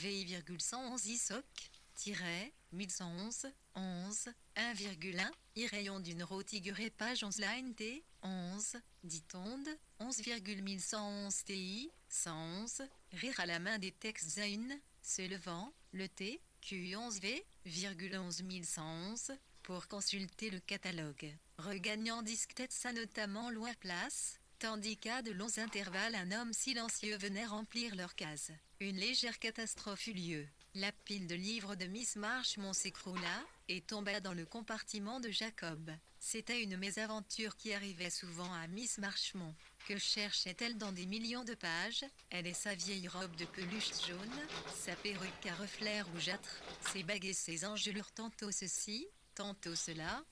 VI,111 ISOC, 11, 1,1, rayon d'une rotigurée page 11 line T, 11, ditonde, 11,1111 TI, 111, rire à la main des textes Zayn, se levant, le T, Q11V, 11111, pour consulter le catalogue, regagnant Disctetsa notamment loin place, tandis qu'à de longs intervalles un homme silencieux venait remplir leur case. Une légère catastrophe eut lieu. La pile de livres de Miss Marchmont s'écroula, et tomba dans le compartiment de Jacob. C'était une mésaventure qui arrivait souvent à Miss Marchmont. Que cherchait-elle dans des millions de pages? Elle et sa vieille robe de peluche jaune, sa perruque à reflets rougeâtres, ses bagues et ses engelures tantôt ceci, tantôt cela.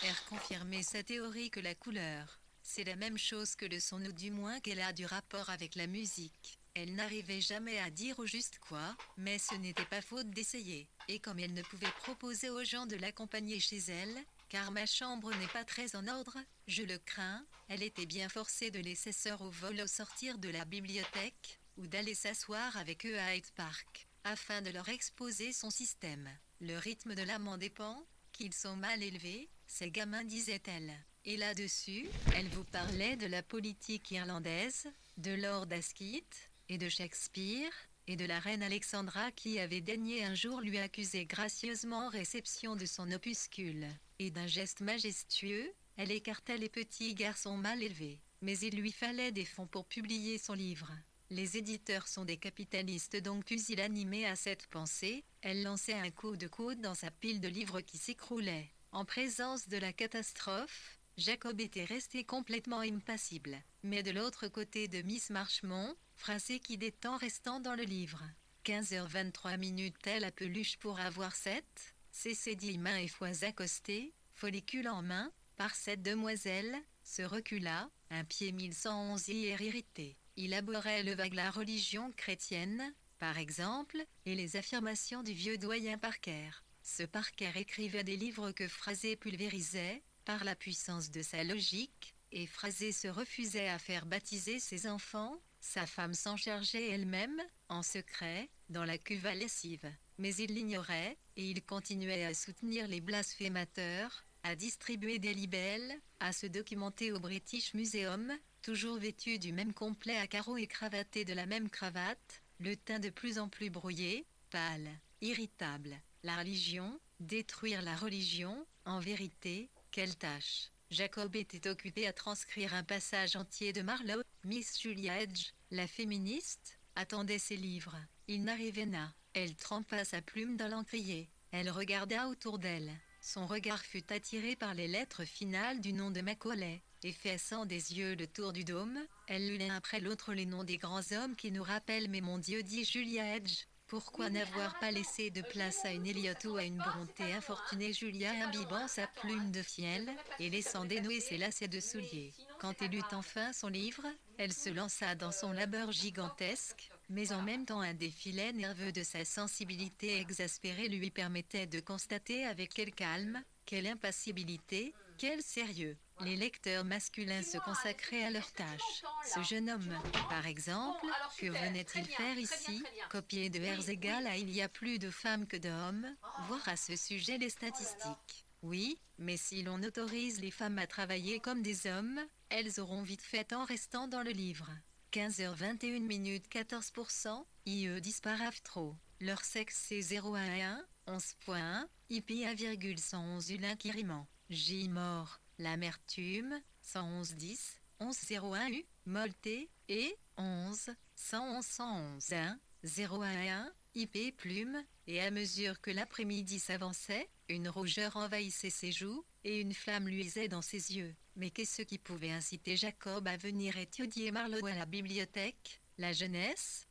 Air confirmait sa théorie que la couleur, c'est la même chose que le son ou du moins qu'elle a du rapport avec la musique. Elle n'arrivait jamais à dire au juste quoi, mais ce n'était pas faute d'essayer. Et comme elle ne pouvait proposer aux gens de l'accompagner chez elle, car ma chambre n'est pas très en ordre, je le crains, elle était bien forcée de laisser sœur au vol au sortir de la bibliothèque, ou d'aller s'asseoir avec eux à Hyde Park, afin de leur exposer son système. Le rythme de l'amant dépend, qu'ils sont mal élevés, ces gamins, disait-elle. Et là-dessus, elle vous parlait de la politique irlandaise, de Lord Asquith, et de Shakespeare, et de la reine Alexandra qui avait daigné un jour lui accuser gracieusement en réception de son opuscule. Et d'un geste majestueux, elle écartait les petits garçons mal élevés. Mais il lui fallait des fonds pour publier son livre. Les éditeurs sont des capitalistes, donc pusillanimés à cette pensée, elle lançait un coup de coude dans sa pile de livres qui s'écroulait. En présence de la catastrophe, Jacob était resté complètement impassible. Mais de l'autre côté de Miss Marchmont, phrasé qui des temps restant dans le livre. 15h23, telle la peluche pour avoir 7, s'est dit main et fois accosté, follicule en main, par cette demoiselle, se recula, un pied 1111 hier irrité. Il abhorrait le vague la religion chrétienne, par exemple, et les affirmations du vieux doyen Parker. Ce Parker écrivait des livres que Phrasé pulvérisait, par la puissance de sa logique, et Phrasé se refusait à faire baptiser ses enfants, sa femme s'en chargeait elle-même, en secret, dans la cuve à lessive. Mais il l'ignorait, et il continuait à soutenir les blasphémateurs, à distribuer des libelles, à se documenter au British Museum, toujours vêtu du même complet à carreaux et cravaté de la même cravate, le teint de plus en plus brouillé, pâle, irritable. La religion, détruire la religion, en vérité, quelle tâche! Jacob était occupé à transcrire un passage entier de Marlowe. Miss Julia Edge, la féministe, attendait ses livres. Il n'arrivait n'a. Elle trempa sa plume dans l'encrier. Elle regarda autour d'elle. Son regard fut attiré par les lettres finales du nom de Macaulay. Effaçant des yeux le tour du dôme, elle lut l'un après l'autre les noms des grands hommes qui nous rappellent. Mais mon Dieu, dit Julia Edge, pourquoi n'avoir pas laissé de place à une Eliot ou à une Brontë? Infortunée Julia, imbibant sa plume de fiel, et laissant dénouer ses lacets de souliers. Quand elle eut enfin son livre, elle se lança dans son labeur gigantesque, mais en même temps un défilé nerveux de sa sensibilité exaspérée lui permettait de constater avec quel calme, quelle impassibilité, quel sérieux, les lecteurs masculins se consacraient à leur tâche. Ce jeune homme, par exemple, que venait-il faire ici? Copier de R égale à il y a plus de femmes que d'hommes, voir à ce sujet les statistiques. Oui, mais si l'on autorise les femmes à travailler comme des hommes, elles auront vite fait en restant dans le livre. 15h21, 14%, IE disparave trop. Leur sexe c'est 0,1, 11,1, IP 1,111 l'inquiriment. J mort, l'amertume, 111,10, 11,01 U, molleté, et 11, 111, 111, 1, 0,1, IP plume, et à mesure que l'après-midi s'avançait, une rougeur envahissait ses joues, et une flamme luisait dans ses yeux. Mais qu'est-ce qui pouvait inciter Jacob à venir étudier Marlowe à la bibliothèque? La jeunesse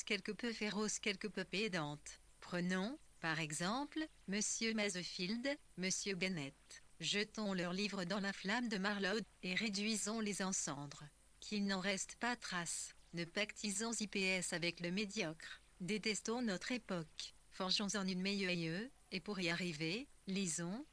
quelque peu féroce, quelque peu pédante. Prenons, par exemple, Monsieur Masefield, Monsieur Bennett. Jetons leurs livres dans la flamme de Marlowe, et réduisons-les en cendres. Qu'il n'en reste pas trace. Ne pactisons IPS avec le médiocre. Détestons notre époque. Forgeons-en une meilleure, et pour y arriver, lisons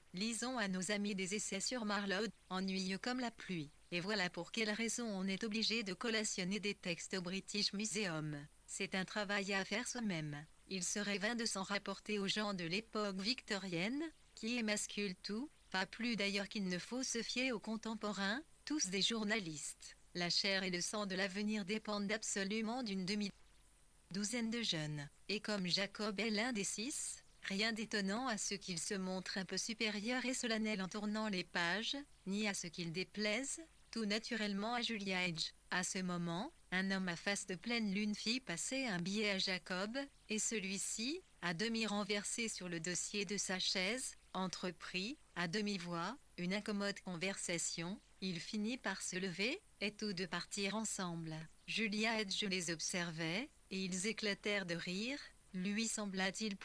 à nos amis des essais sur Marlowe, ennuyeux comme la pluie. Et voilà pour quelle raison on est obligé de collationner des textes au British Museum. c'est un travail à faire soi-même. Il serait vain de s'en rapporter aux gens de l'époque victorienne, qui émasculent tout, pas plus d'ailleurs qu'il ne faut se fier aux contemporains, tous des journalistes. La chair et le sang de l'avenir dépendent absolument d'une demi-douzaine de jeunes. Et comme Jacob est l'un des 6, rien d'étonnant à ce qu'il se montre un peu supérieur et solennel en tournant les pages, ni à ce qu'il déplaise, tout naturellement à Julia Edge. À ce moment, un homme à face de pleine lune fit passer un billet à Jacob, et celui-ci, à demi renversé sur le dossier de sa chaise, entreprit, à demi-voix, une incommode conversation. Il finit par se lever, et tous deux partirent ensemble. Julia Edge les observait, et ils éclatèrent de rire. Lui sembla-t-il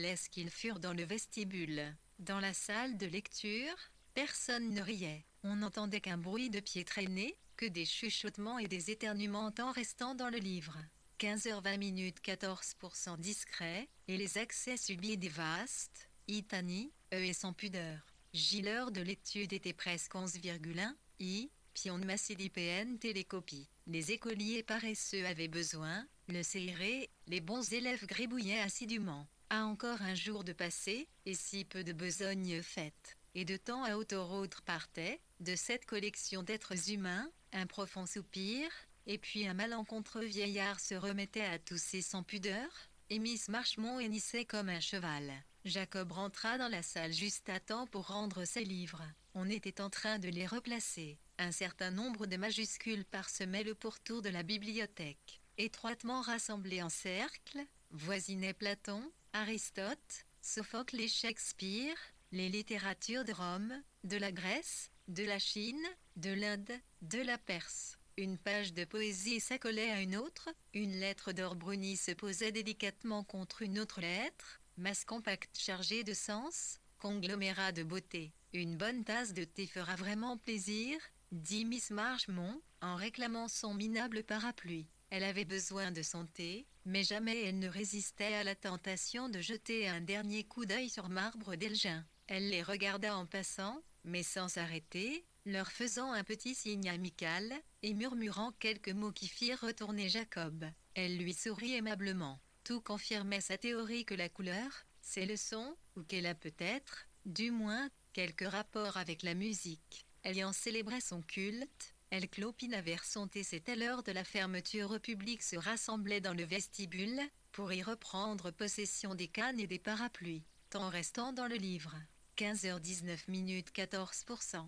est-ce qu'ils furent dans le vestibule. Dans la salle de lecture, personne ne riait. On n'entendait qu'un bruit de pieds traînés, que des chuchotements et des éternuements en restant dans le livre. 15h20 14% discret, et les accès subis des vastes, Itani, et sans pudeur. L'heure de l'étude était presque 11,1, Pion Massidipn télécopie. Les écoliers paresseux avaient besoin, le serré, les bons élèves gribouillaient assidûment. À encore un jour de passé, et si peu de besogne faite. Et de temps à autre partait, de cette collection d'êtres humains, un profond soupir, et puis un malencontreux vieillard se remettait à tousser sans pudeur, et Miss Marchmont hennissait comme un cheval. Jacob rentra dans la salle juste à temps pour rendre ses livres. On était en train de les replacer. Un certain nombre de majuscules parsemaient le pourtour de la bibliothèque. Étroitement rassemblés en cercle, voisinaient Platon, Aristote, Sophocle et Shakespeare, les littératures de Rome, de la Grèce, de la Chine, de l'Inde, de la Perse. Une page de poésie s'accolait à une autre, une lettre d'or bruni se posait délicatement contre une autre lettre, masse compacte chargée de sens, conglomérat de beauté. Une bonne tasse de thé fera vraiment plaisir, dit Miss Marchmont, en réclamant son minable parapluie. Elle avait besoin de son thé, mais jamais elle ne résistait à la tentation de jeter un dernier coup d'œil sur Marbre d'Elgin. Elle les regarda en passant, mais sans s'arrêter, leur faisant un petit signe amical, et murmurant quelques mots qui firent retourner Jacob. Elle lui sourit aimablement. Tout confirmait sa théorie que la couleur, c'est le son, ou qu'elle a peut-être, du moins, quelque rapport avec la musique. Elle y en célébrait son culte. Elle clopina vers son thé. C'était l'heure de la fermeture. Le public se rassemblait dans le vestibule, pour y reprendre possession des cannes et des parapluies. Temps restant dans le livre. 15h19 14%.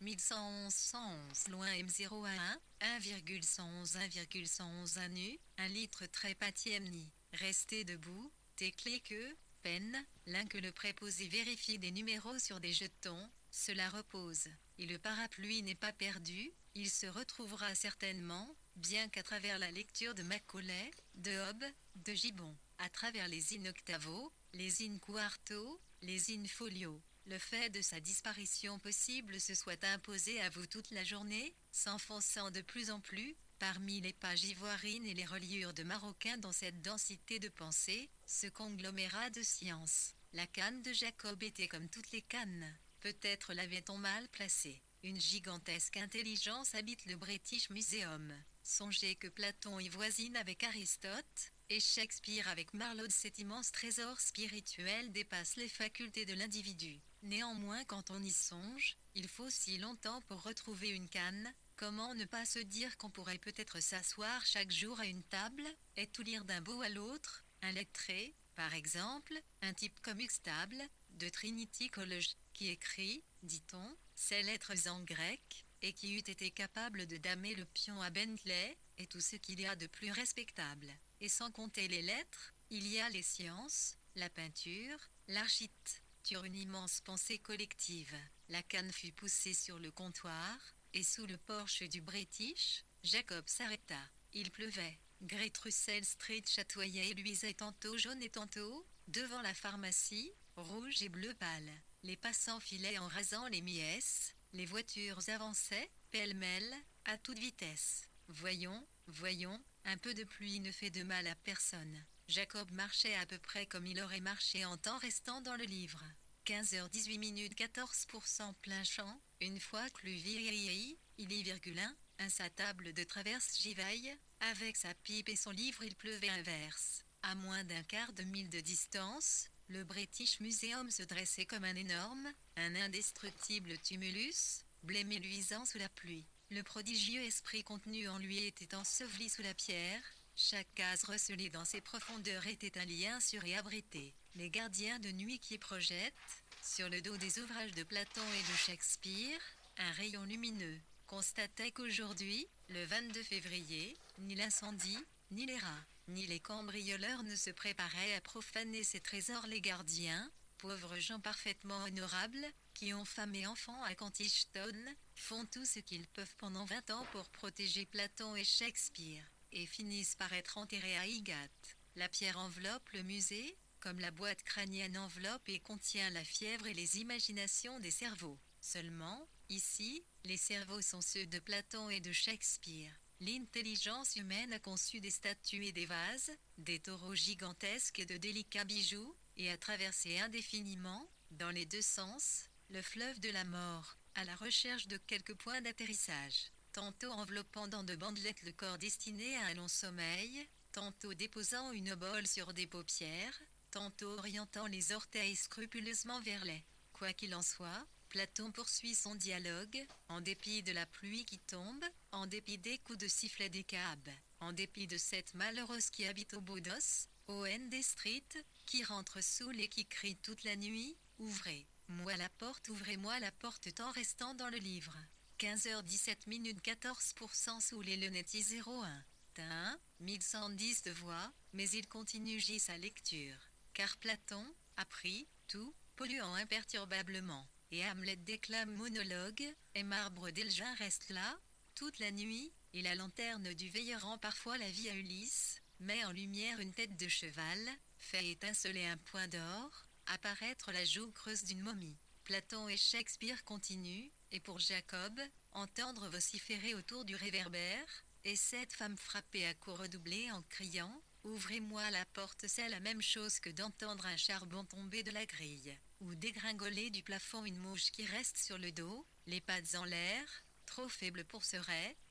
« 11 loin M0 à 1,111 1,111 à nu, un litre très patiemni. Restez debout, teclé que, peine, l'un que le préposé vérifie des numéros sur des jetons, cela repose. Et le parapluie n'est pas perdu, il se retrouvera certainement, bien qu'à travers la lecture de Macaulay, de Hobbes, de Gibbon, à travers les in octavo, les in quarto, les in folio. Le fait de sa disparition possible se soit imposé à vous toute la journée, s'enfonçant de plus en plus, parmi les pages ivoirines et les reliures de maroquin dans cette densité de pensée, ce conglomérat de science. La canne de Jacob était comme toutes les cannes. Peut-être l'avait-on mal placée. Une gigantesque intelligence habite le British Museum. Songez que Platon y voisine avec Aristote, et Shakespeare avec Marlowe. Cet immense trésor spirituel dépasse les facultés de l'individu. Néanmoins, quand on y songe, il faut si longtemps pour retrouver une canne. Comment ne pas se dire qu'on pourrait peut-être s'asseoir chaque jour à une table, et tout lire d'un bout à l'autre, un lettré, par exemple, un type comme Huxtable, de Trinity College, qui écrit, dit-on, ces lettres en grec, et qui eût été capable de damer le pion à Bentley, et tout ce qu'il y a de plus respectable. Et sans compter les lettres, il y a les sciences, la peinture, l'architecture, lecture une immense pensée collective. La canne fut poussée sur le comptoir, et sous le porche du British, Jacob s'arrêta. Il pleuvait. Great Russell Street chatoyait et luisait tantôt jaune et tantôt, devant la pharmacie, rouge et bleu pâle. Les passants filaient en rasant les miesses, les voitures avançaient, pêle-mêle, à toute vitesse. Voyons, voyons, un peu de pluie ne fait de mal à personne. Jacob marchait à peu près comme il aurait marché en temps restant dans le livre. 15h18 14% plein champ, une fois que le vieilli, il y virgule un sa table de traverse givaille, avec sa pipe et son livre il pleuvait inverse. À moins d'un quart de mille de distance, le British Museum se dressait comme un énorme, un indestructible tumulus, blême et luisant sous la pluie. Le prodigieux esprit contenu en lui était enseveli sous la pierre, chaque case recelée dans ses profondeurs était un lien sûr et abrité. Les gardiens de nuit qui projettent, sur le dos des ouvrages de Platon et de Shakespeare, un rayon lumineux, constataient qu'aujourd'hui, le 22 février, ni l'incendie, ni les rats, ni les cambrioleurs ne se préparaient à profaner ces trésors. Les gardiens, pauvres gens parfaitement honorables, qui ont femme et enfants à Kentish Town, font tout ce qu'ils peuvent pendant 20 ans pour protéger Platon et Shakespeare, et finissent par être enterrés à Highgate. La pierre enveloppe le musée, comme la boîte crânienne enveloppe et contient la fièvre et les imaginations des cerveaux. Seulement, ici, les cerveaux sont ceux de Platon et de Shakespeare. L'intelligence humaine a conçu des statues et des vases, des taureaux gigantesques et de délicats bijoux, et a traversé indéfiniment, dans les deux sens, le fleuve de la mort, à la recherche de quelques points d'atterrissage, tantôt enveloppant dans de bandelettes le corps destiné à un long sommeil, tantôt déposant une obole sur des paupières, tantôt orientant les orteils scrupuleusement vers les. Quoi qu'il en soit, Platon poursuit son dialogue, en dépit de la pluie qui tombe, en dépit des coups de sifflet des cabs, en dépit de cette malheureuse qui habite au Baudos, au ND Street, qui rentre saoul et qui crie toute la nuit, « Ouvrez-moi la porte, ouvrez-moi la porte » tant restant dans le livre. 15h17 14% saoul et le netti 01. 1110 de voix, mais il continue sa lecture. Car Platon a pris tout, polluant imperturbablement, et Hamlet déclame monologue, et Marbre d'Elgin reste là, toute la nuit, et la lanterne du veilleur rend parfois la vie à Ulysse, met en lumière une tête de cheval, fait étinceler un point d'or, apparaître la joue creuse d'une momie. Platon et Shakespeare continuent, et pour Jacob, entendre vociférer autour du réverbère, et cette femme frapper à coups redoublés en criant « Ouvrez-moi la porte », c'est la même chose que d'entendre un charbon tomber de la grille, ou dégringoler du plafond une mouche qui reste sur le dos, les pattes en l'air, trop faible pour se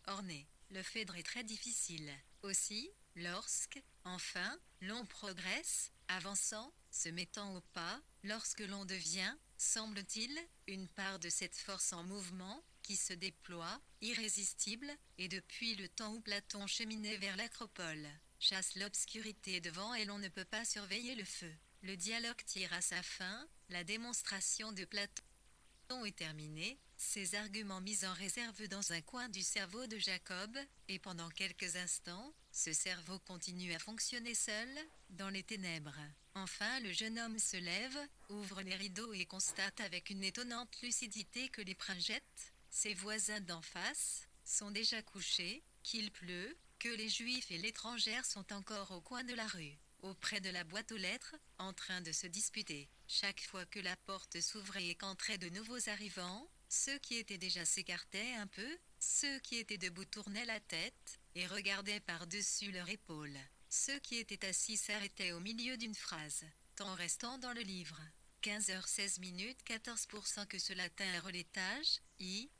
orner. Le Phèdre est très difficile. Aussi, lorsque, enfin, l'on progresse, avançant, se mettant au pas, lorsque l'on devient, semble-t-il, une part de cette force en mouvement, qui se déploie, irrésistible, et depuis le temps où Platon cheminait vers l'acropole, chasse l'obscurité devant et l'on ne peut pas surveiller le feu. Le dialogue tire à sa fin, la démonstration de Platon est terminée, ses arguments mis en réserve dans un coin du cerveau de Jacob, et pendant quelques instants, ce cerveau continue à fonctionner seul, dans les ténèbres. Enfin le jeune homme se lève, ouvre les rideaux et constate avec une étonnante lucidité que les pringettes, ses voisins d'en face, sont déjà couchés, qu'il pleut, que les juifs et l'étrangère sont encore au coin de la rue, auprès de la boîte aux lettres, en train de se disputer. Chaque fois que la porte s'ouvrait et qu'entraient de nouveaux arrivants, ceux qui étaient déjà s'écartaient un peu, ceux qui étaient debout tournaient la tête, et regardaient par-dessus leur épaule. Ceux qui étaient assis s'arrêtaient au milieu d'une phrase, tant restant dans le livre. 15h16 14% que cela tint l'étage, I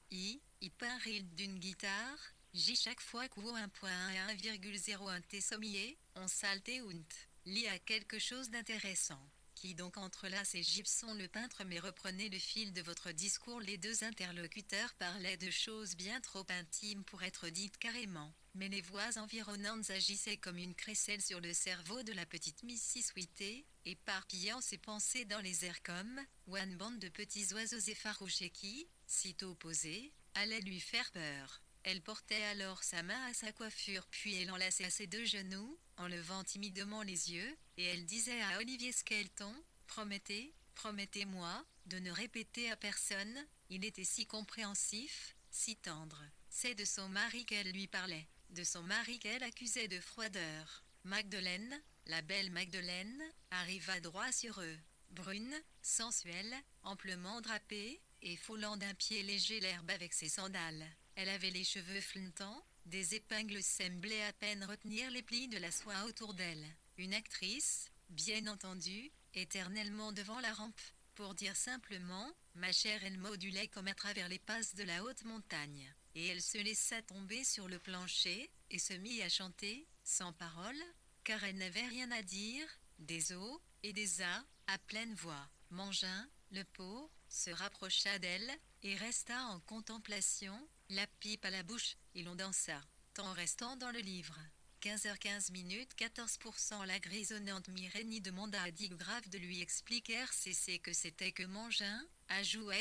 peint ril d'une guitare, J chaque fois qu'ou 1.1 et 1,01 t sommier, on salte und, lit à quelque chose d'intéressant. Qui donc entrelace et Gibson le peintre, mais reprenez le fil de votre discours. Les deux interlocuteurs parlaient de choses bien trop intimes pour être dites carrément, mais les voix environnantes agissaient comme une crécelle sur le cerveau de la petite Mrs. Whitney, éparpillant ses pensées dans les airs comme une bande de petits oiseaux effarouchés qui, sitôt posés, allaient lui faire peur. Elle portait alors sa main à sa coiffure, puis elle enlaçait à ses deux genoux, en levant timidement les yeux, et elle disait à Olivier Skelton, « Prométhée, Promettez-moi de ne répéter à personne. Il était si compréhensif, si tendre. C'est de son mari qu'elle lui parlait, de son mari qu'elle accusait de froideur. Magdeleine, la belle Magdeleine, arriva droit sur eux. Brune, sensuelle, amplement drapée, et foulant d'un pied léger l'herbe avec ses sandales. Elle avait les cheveux flottants, des épingles semblaient à peine retenir les plis de la soie autour d'elle. Une actrice, bien entendu, éternellement devant la rampe. Pour dire simplement, ma chère, elle modulait comme à travers les passes de la haute montagne. Et elle se laissa tomber sur le plancher, et se mit à chanter, sans parole, car elle n'avait rien à dire, des os, et des as, à pleine voix. Mangin, le pot, se rapprocha d'elle, et resta en contemplation, la pipe à la bouche, et l'on dansa, tant restant dans le livre. 15h15 14%. La grisonnante Mireille demanda à Dick Grave de lui expliquer ce que c'était que Mangin, ajoute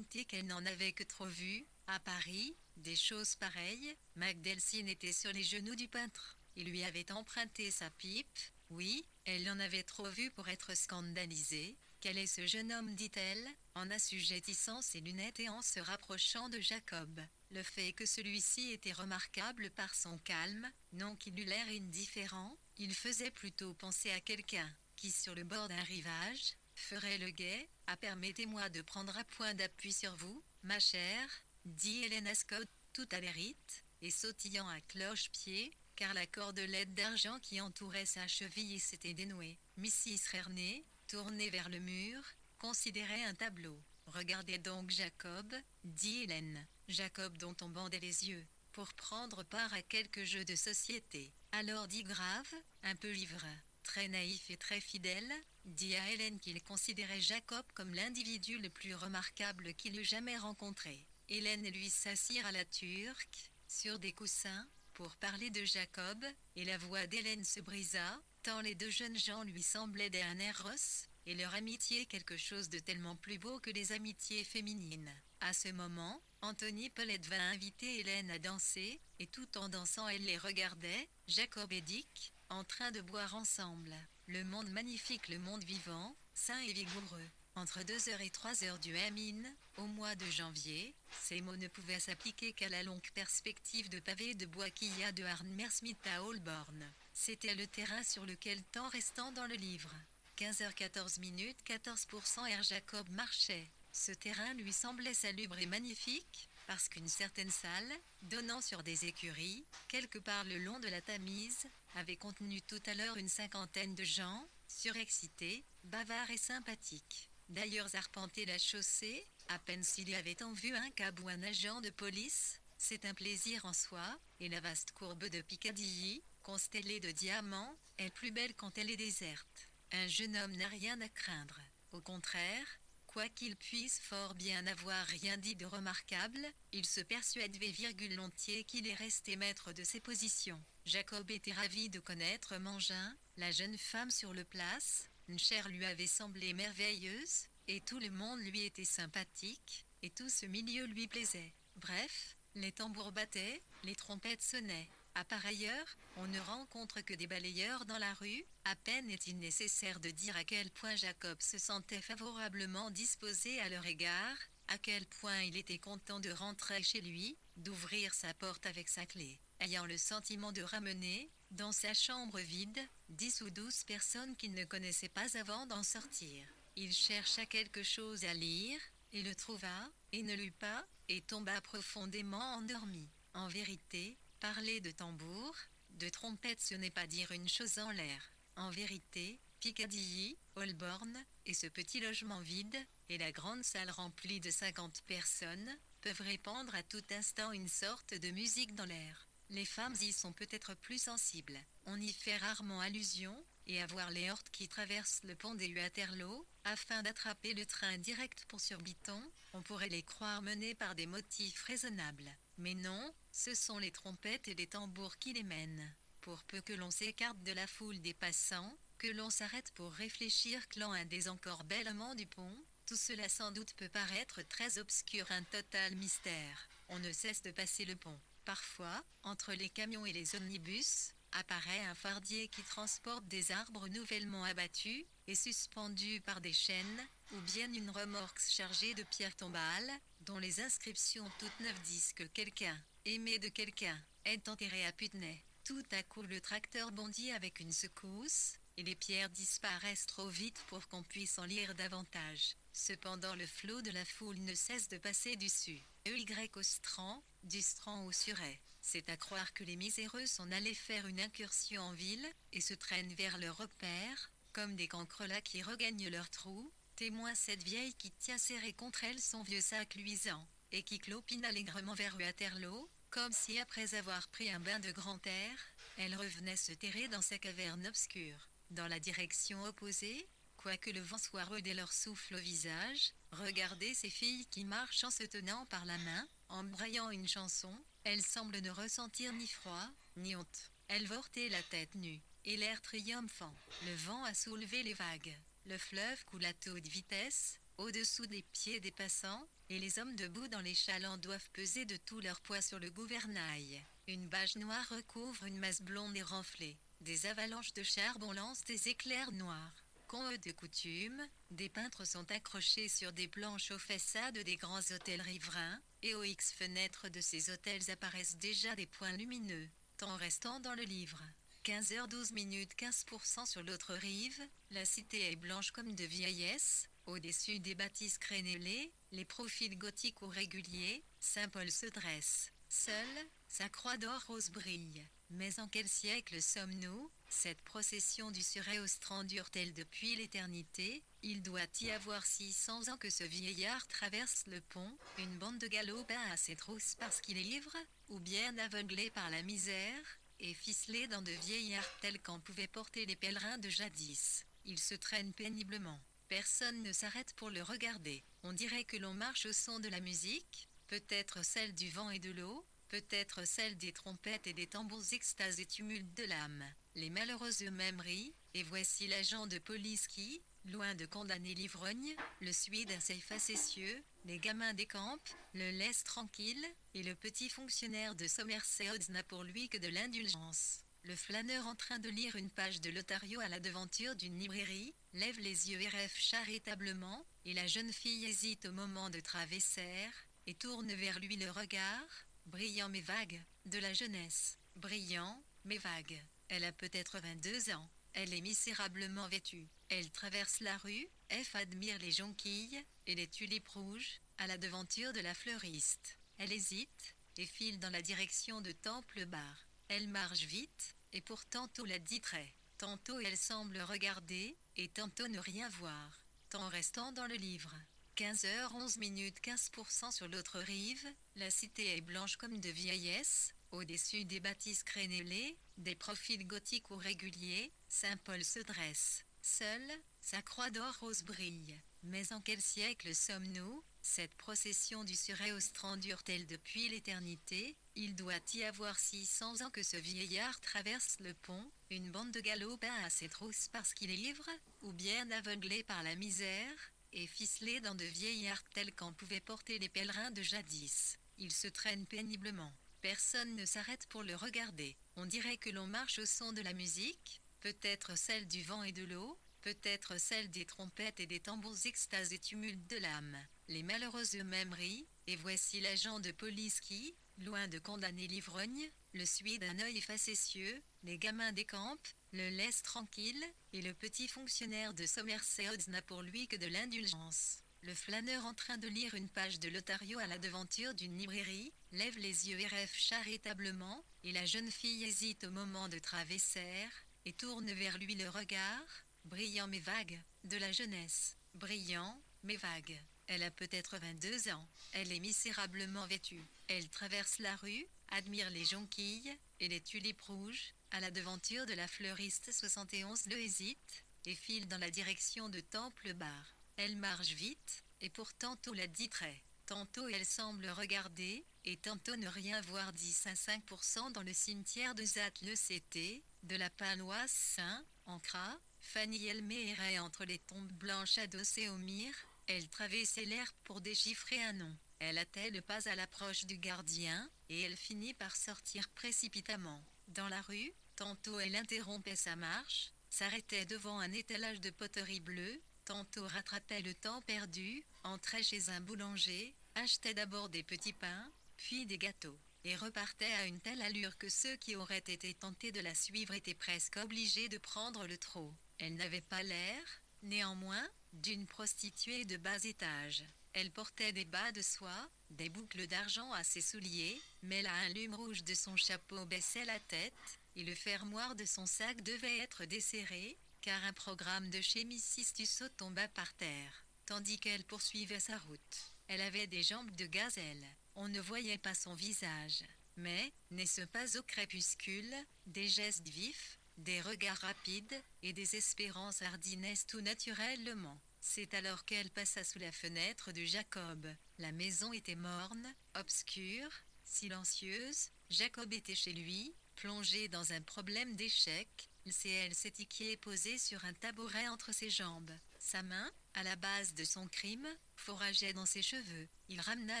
qu'elle n'en avait que trop vu, à Paris, des choses pareilles. Magdeleine était sur les genoux du peintre. Il lui avait emprunté sa pipe. Oui, elle en avait trop vu pour être scandalisée. Quel est ce jeune homme, dit-elle, en assujettissant ses lunettes et en se rapprochant de Jacob. Le fait que celui-ci était remarquable par son calme, non qu'il eût l'air indifférent, il faisait plutôt penser à quelqu'un qui, sur le bord d'un rivage, ferait le guet. Ah, permettez-moi de prendre un point d'appui sur vous, ma chère, dit Helena Scott, tout à l'érite, et sautillant à cloche-pied, car la cordelette d'argent qui entourait sa cheville s'était dénouée. Mrs. Rerney, tournée vers le mur, considérait un tableau. Regardez donc Jacob, dit Hélène. Jacob dont on bandait les yeux, pour prendre part à quelque jeu de société. Alors dit Grave, un peu ivre, très naïf et très fidèle, dit à Hélène qu'il considérait Jacob comme l'individu le plus remarquable qu'il eût jamais rencontré. Hélène et lui s'assirent à la turque, sur des coussins, pour parler de Jacob, et la voix d'Hélène se brisa, tant les deux jeunes gens lui semblaient d'un éros, et leur amitié quelque chose de tellement plus beau que les amitiés féminines. À ce moment, Anthony Pellet vint inviter Hélène à danser, et tout en dansant elle les regardait, Jacob et Dick, en train de boire ensemble. Le monde magnifique, le monde vivant, sain et vigoureux. Entre 2h et 3h du Amin, au mois de janvier, ces mots ne pouvaient s'appliquer qu'à la longue perspective de pavés de bois qu'il y a de Arnmersmith à Holborn. C'était le terrain sur lequel, tant restant dans le livre, 15h14 14%. R. Jacob marchait. Ce terrain lui semblait salubre et magnifique, parce qu'une certaine salle, donnant sur des écuries, quelque part le long de la Tamise, avait contenu tout à l'heure une cinquantaine de gens, surexcités, bavards et sympathiques. D'ailleurs, arpenter la chaussée, à peine s'il y avait en vue un cab ou un agent de police, c'est un plaisir en soi, et la vaste courbe de Piccadilly, constellée de diamants, est plus belle quand elle est déserte. Un jeune homme n'a rien à craindre. Au contraire, quoiqu'il puisse fort bien n'avoir rien dit de remarquable, il se persuadait volontiers qu'il est resté maître de ses positions. Jacob était ravi de connaître Mangin, la jeune femme sur le place, une chair lui avait semblé merveilleuse, et tout le monde lui était sympathique, et tout ce milieu lui plaisait. Bref, les tambours battaient, les trompettes sonnaient. À pareille heure, on ne rencontre que des balayeurs dans la rue. À peine est-il nécessaire de dire à quel point Jacob se sentait favorablement disposé à leur égard, à quel point il était content de rentrer chez lui, d'ouvrir sa porte avec sa clé, ayant le sentiment de ramener, dans sa chambre vide, 10 ou 12 personnes qu'il ne connaissait pas avant d'en sortir. Il chercha quelque chose à lire, et le trouva, et ne lut pas, et tomba profondément endormi. En vérité, parler de tambour, de trompette, ce n'est pas dire une chose en l'air. En vérité, Piccadilly, Holborn, et ce petit logement vide, et la grande salle remplie de 50 personnes, peuvent répandre à tout instant une sorte de musique dans l'air. Les femmes y sont peut-être plus sensibles. On y fait rarement allusion, et à voir les hordes qui traversent le pont des Waterloo, afin d'attraper le train direct pour Surbiton, on pourrait les croire menées par des motifs raisonnables. Mais non, ce sont les trompettes et les tambours qui les mènent. Pour peu que l'on s'écarte de la foule des passants, que l'on s'arrête pour réfléchir clan un des encore bellement du pont, tout cela sans doute peut paraître très obscur, un total mystère. On ne cesse de passer le pont. Parfois, entre les camions et les omnibus, apparaît un fardier qui transporte des arbres nouvellement abattus, et suspendus par des chaînes, ou bien une remorque chargée de pierres tombales, dont les inscriptions toutes neuves disent que quelqu'un, aimé de quelqu'un, est enterré à Putney. Tout à coup le tracteur bondit avec une secousse, et les pierres disparaissent trop vite pour qu'on puisse en lire davantage. Cependant le flot de la foule ne cesse de passer du su. EY au Strand, du Strand au Surrey. C'est à croire que les miséreux sont allés faire une incursion en ville, et se traînent vers leur repère, comme des cancrelats qui regagnent leur trou, témoin cette vieille qui tient serré contre elle son vieux sac luisant, et qui clopine allègrement vers Waterloo, comme si après avoir pris un bain de grand air, elle revenait se terrer dans sa caverne obscure. Dans la direction opposée, quoique le vent soit rude et leur souffle au visage, regardez ces filles qui marchent en se tenant par la main, en braillant une chanson, elles semblent ne ressentir ni froid, ni honte. Elles vortaient la tête nue, et l'air triomphant. Le vent a soulevé les vagues. Le fleuve coule à toute vitesse, au-dessous des pieds des passants, et les hommes debout dans les chalands doivent peser de tout leur poids sur le gouvernail. Une bâche noire recouvre une masse blonde et renflée. Des avalanches de charbon lancent des éclairs noirs. Comme de coutume, des peintres sont accrochés sur des planches aux façades des grands hôtels riverains, et aux X fenêtres de ces hôtels apparaissent déjà des points lumineux. Temps restant dans le livre. 15h12 minutes 15% sur l'autre rive, la cité est blanche comme de vieillesse, au-dessus des bâtisses crénelées, les profils gothiques ou réguliers, Saint-Paul se dresse. Seule, sa croix d'or rose brille. Mais en quel siècle sommes-nous? Cette procession du Surrey au Strand dure-t-elle depuis l'éternité? Il doit y avoir 600 ans que ce vieillard traverse le pont, une bande de galopins à ses trousses parce qu'il est ivre, ou bien aveuglé par la misère, et ficelé dans de vieilles artelles qu'en pouvaient porter les pèlerins de jadis. Il se traîne péniblement. Personne ne s'arrête pour le regarder. On dirait que l'on marche au son de la musique, peut-être celle du vent et de l'eau, peut-être celle des trompettes et des tambours extase et tumulte de l'âme. Les malheureux eux-mêmes rient, et voici l'agent de police qui, loin de condamner l'ivrogne, le suit d'un seil facétieux, les gamins décampent, le laissent tranquille, et le petit fonctionnaire de Somerset n'a pour lui que de l'indulgence. Le flâneur en train de lire une page de Lothario à la devanture d'une librairie, lève les yeux et rêve charitablement, et la jeune fille hésite au moment de travesser, et tourne vers lui le regard, brillant mais vague, de la jeunesse. Brillant, mais vague. Elle a peut-être 22 ans. Elle est misérablement vêtue. Elle traverse la rue, F admire les jonquilles, et les tulipes rouges, à la devanture de la fleuriste. Elle hésite, et file dans la direction de Temple Bar. Elle marche vite, et pourtant tout la distrait. Tantôt elle semble regarder, et tantôt ne rien voir. Temps restant dans le livre. 15h11 minutes 15% sur l'autre rive, la cité est blanche comme de vieillesse, au-dessus des bâtisses crénelées, des profils gothiques ou réguliers, Saint-Paul se dresse. Seule, sa croix d'or rose brille. Mais en quel siècle sommes-nous? Cette procession du Surrey au Strand dure-t-elle depuis l'éternité? Il doit y avoir 600 ans que ce vieillard traverse le pont, une bande de galopins à ses trousses parce qu'il est ivre, ou bien aveuglé par la misère, et ficelé dans de vieilles artelles qu'en pouvaient porter les pèlerins de jadis. Il se traîne péniblement. Personne ne s'arrête pour le regarder. On dirait que l'on marche au son de la musique, peut-être celle du vent et de l'eau, peut-être celle des trompettes et des tambours extase et tumulte de l'âme. Les malheureux eux-mêmes rient, et voici l'agent de police qui, loin de condamner l'ivrogne, le suit d'un œil facétieux, les gamins décampent, le laissent tranquille, et le petit fonctionnaire de Somerset n'a pour lui que de l'indulgence. Le flâneur en train de lire une page de Lothario à la devanture d'une librairie, lève les yeux et rêve charitablement, et la jeune fille hésite au moment de travesser, et tourne vers lui le regard, brillant mais vague, de la jeunesse. Brillant, mais vague. Elle a peut-être 22 ans. Elle est misérablement vêtue. Elle traverse la rue, admire les jonquilles, et les tulipes rouges, à la devanture de la fleuriste 71 le hésite, et file dans la direction de Temple Bar. Elle marche vite, et pourtant tout la distrait. Tantôt elle semble regarder, et tantôt ne rien voir. 10 à 5% dans le cimetière de Zat-le-Ct, de la Paloise Saint, Ancra, Fanny Elmé errait entre les tombes blanches adossées au mire, elle traversait l'air pour déchiffrer un nom. Elle attelle pas à l'approche du gardien, et elle finit par sortir précipitamment. Dans la rue, tantôt elle interrompait sa marche, s'arrêtait devant un étalage de poterie bleue, Tantôt rattrapait le temps perdu, entrait chez un boulanger, achetait d'abord des petits pains, puis des gâteaux, et repartait à une telle allure que ceux qui auraient été tentés de la suivre étaient presque obligés de prendre le trot. Elle n'avait pas l'air, néanmoins, d'une prostituée de bas étage. Elle portait des bas de soie, des boucles d'argent à ses souliers, mais la lume rouge de son chapeau baissait la tête, et le fermoir de son sac devait être desserré, car un programme de chez Mrs. Tussaud tomba par terre, tandis qu'elle poursuivait sa route. Elle avait des jambes de gazelle. On ne voyait pas son visage. Mais, n'est-ce pas au crépuscule, des gestes vifs, des regards rapides, et des espérances hardinesses tout naturellement. C'est alors qu'elle passa sous la fenêtre de Jacob. La maison était morne, obscure, silencieuse. Jacob était chez lui, plongé dans un problème d'échec. Elle s'étiquait posée sur un tabouret entre ses jambes. Sa main, à la base de son crime, fourrageait dans ses cheveux. Il ramena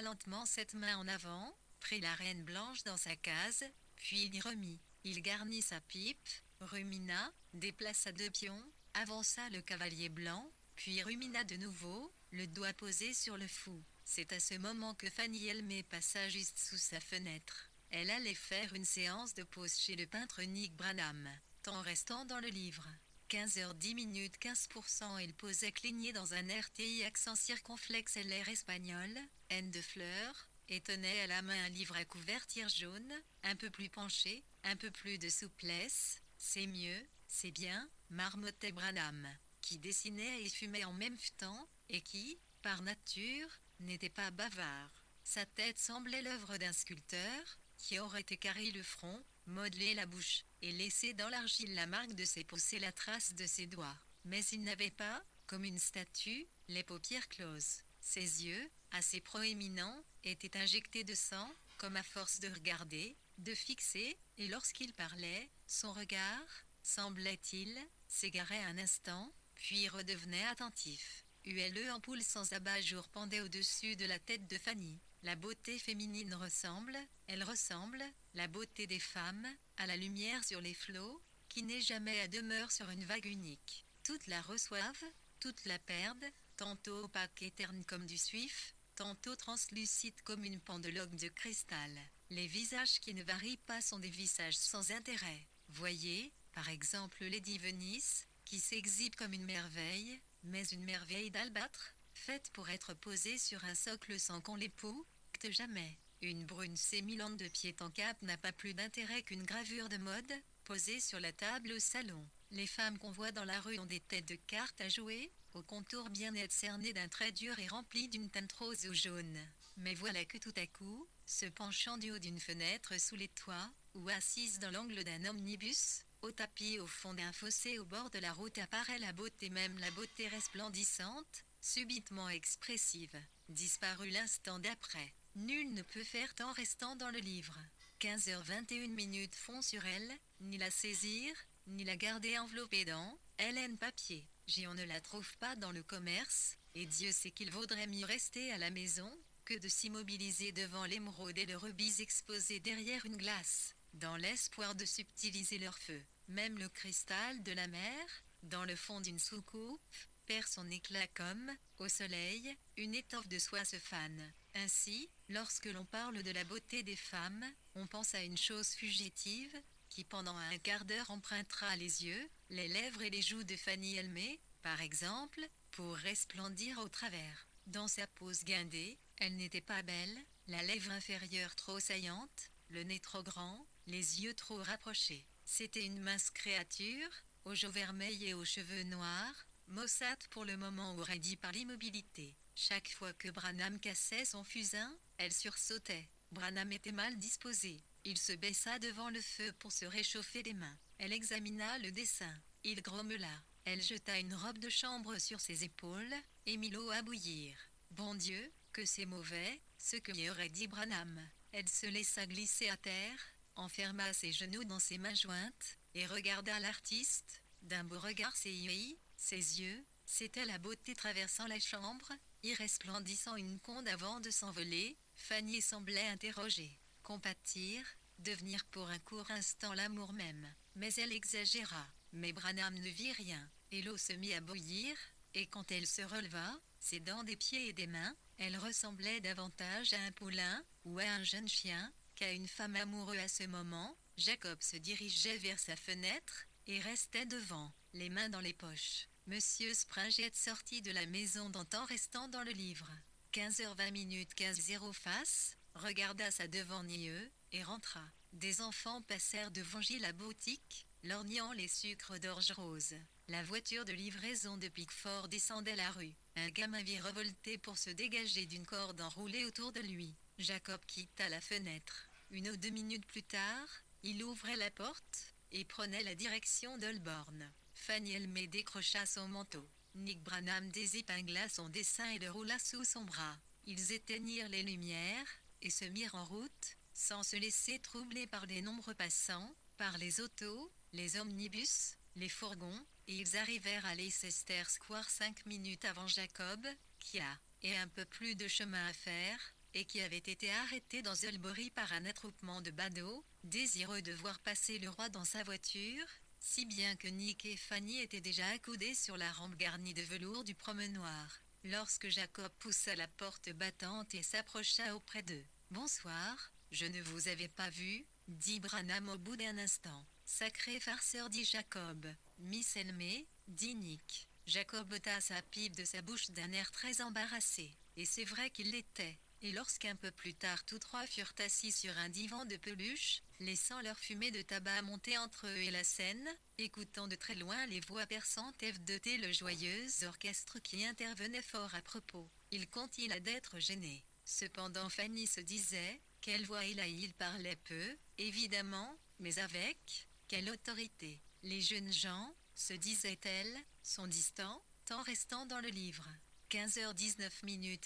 lentement cette main en avant, prit la reine blanche dans sa case, puis l'y remit. Il garnit sa pipe, rumina, déplaça 2 pions, avança le cavalier blanc, puis rumina de nouveau, le doigt posé sur le fou. C'est à ce moment que Fanny Elmé passa juste sous sa fenêtre. Elle allait faire une séance de pause chez le peintre Nick Branham. Temps restant dans le livre. 15h10 15%. Il posait cligné dans un RTI accent circonflexe et l'air espagnol, haine de fleurs, et tenait à la main un livre à couverture jaune, un peu plus penché, un peu plus de souplesse. C'est mieux, c'est bien, marmottait Branham, qui dessinait et fumait en même temps, et qui, par nature, n'était pas bavard. Sa tête semblait l'œuvre d'un sculpteur, qui aurait équarri le front, modelé la bouche, et laissé dans l'argile la marque de ses pouces et la trace de ses doigts. Mais il n'avait pas, comme une statue, les paupières closes. Ses yeux, assez proéminents, étaient injectés de sang, comme à force de regarder, de fixer, et lorsqu'il parlait, son regard, semblait-il, s'égarait un instant, puis redevenait attentif. Huelleux en poule sans abat-jour pendait au-dessus de la tête de Fanny. La beauté féminine ressemble, elle ressemble, la beauté des femmes, à la lumière sur les flots, qui n'est jamais à demeure sur une vague unique. Toutes la reçoivent, toutes la perdent, tantôt opaque et terne comme du suif, tantôt translucide comme une pendeloque de cristal. Les visages qui ne varient pas sont des visages sans intérêt. Voyez, par exemple Lady Venice, qui s'exhibe comme une merveille, mais une merveille d'albâtre, faite pour être posée sur un socle sans qu'on l'époux, que jamais. Une brune sémilante de pied en cap n'a pas plus d'intérêt qu'une gravure de mode, posée sur la table au salon. Les femmes qu'on voit dans la rue ont des têtes de cartes à jouer, au contour bien net cerné d'un trait dur et rempli d'une teinte rose ou jaune. Mais voilà que tout à coup, se penchant du haut d'une fenêtre sous les toits, ou assise dans l'angle d'un omnibus, au tapis au fond d'un fossé au bord de la route apparaît la beauté, même la beauté resplendissante, subitement expressive, disparue l'instant d'après. Nul ne peut faire tant restant dans le livre. 15h21 fond sur elle, ni la saisir, ni la garder enveloppée dans Hélène papier. On ne la trouve pas dans le commerce, et Dieu sait qu'il vaudrait mieux rester à la maison, que de s'immobiliser devant l'émeraude et le rubis exposés derrière une glace, dans l'espoir de subtiliser leur feu. Même le cristal de la mer, dans le fond d'une soucoupe, perd son éclat comme, au soleil, une étoffe de soie se fane. Ainsi, lorsque l'on parle de la beauté des femmes, on pense à une chose fugitive, qui pendant un quart d'heure empruntera les yeux, les lèvres et les joues de Fanny Elmé, par exemple, pour resplendir au travers. Dans sa pose guindée, elle n'était pas belle, la lèvre inférieure trop saillante, le nez trop grand, les yeux trop rapprochés. C'était une mince créature, aux joues vermeilles et aux cheveux noirs, maussade pour le moment ou raidie par l'immobilité. Chaque fois que Branham cassait son fusain, elle sursautait. Branham était mal disposé. Il se baissa devant le feu pour se réchauffer les mains. Elle examina le dessin. Il grommela. Elle jeta une robe de chambre sur ses épaules, et mit l'eau à bouillir. Bon Dieu, que c'est mauvais, ce que y aurait dit Branham. Elle se laissa glisser à terre, enferma ses genoux dans ses mains jointes, et regarda l'artiste, d'un beau regard ses yeux, c'était la beauté traversant la chambre, irresplendissant une conde avant de s'envoler. Fanny semblait interroger, compatir, devenir pour un court instant l'amour même. Mais elle exagéra. Mais Branham ne vit rien, et l'eau se mit à bouillir, et quand elle se releva, ses dents des pieds et des mains, elle ressemblait davantage à un poulain, ou à un jeune chien, qu'à une femme amoureuse à ce moment. Jacob se dirigeait vers sa fenêtre, et restait devant, les mains dans les poches. Monsieur Springett sortit de la maison en restant dans le livre. 15h20 15 face, regarda sa devant-nieux, et rentra. Des enfants passèrent devant la boutique, lorgnant les sucres d'orge rose. La voiture de livraison de Pickford descendait la rue. Un gamin virevoltait pour se dégager d'une corde enroulée autour de lui. Jacob quitta la fenêtre. 1 ou 2 minutes plus tard, il ouvrait la porte, et prenait la direction d'Holborn. Fanny Elmé décrocha son manteau. Nick Branham désépingla son dessin et le roula sous son bras. Ils éteignirent les lumières, et se mirent en route, sans se laisser troubler par les nombreux passants, par les autos, les omnibus, les fourgons, et ils arrivèrent à Leicester Square 5 minutes avant Jacob, qui a, et un peu plus de chemin à faire, et qui avait été arrêté dans Zulbury par un attroupement de badauds, désireux de voir passer le roi dans sa voiture, si bien que Nick et Fanny étaient déjà accoudés sur la rampe garnie de velours du promenoir, lorsque Jacob poussa la porte battante et s'approcha auprès d'eux. « Bonsoir, je ne vous avais pas vu, » dit Branham au bout d'un instant. « Sacré farceur, dit Jacob. »« Miss Elmé, » dit Nick. Jacob ôta sa pipe de sa bouche d'un air très embarrassé, et c'est vrai qu'il l'était. Et lorsqu'un peu plus tard tous trois furent assis sur un divan de peluche, laissant leur fumée de tabac monter entre eux et la scène, écoutant de très loin les voix perçantes de le joyeux orchestre qui intervenait fort à propos, il continua d'être gêné. Cependant Fanny se disait, quelle voix il parlait peu, évidemment, mais avec quelle autorité. Les jeunes gens, se disait-elle, sont distants, tant restant dans le livre. 15h19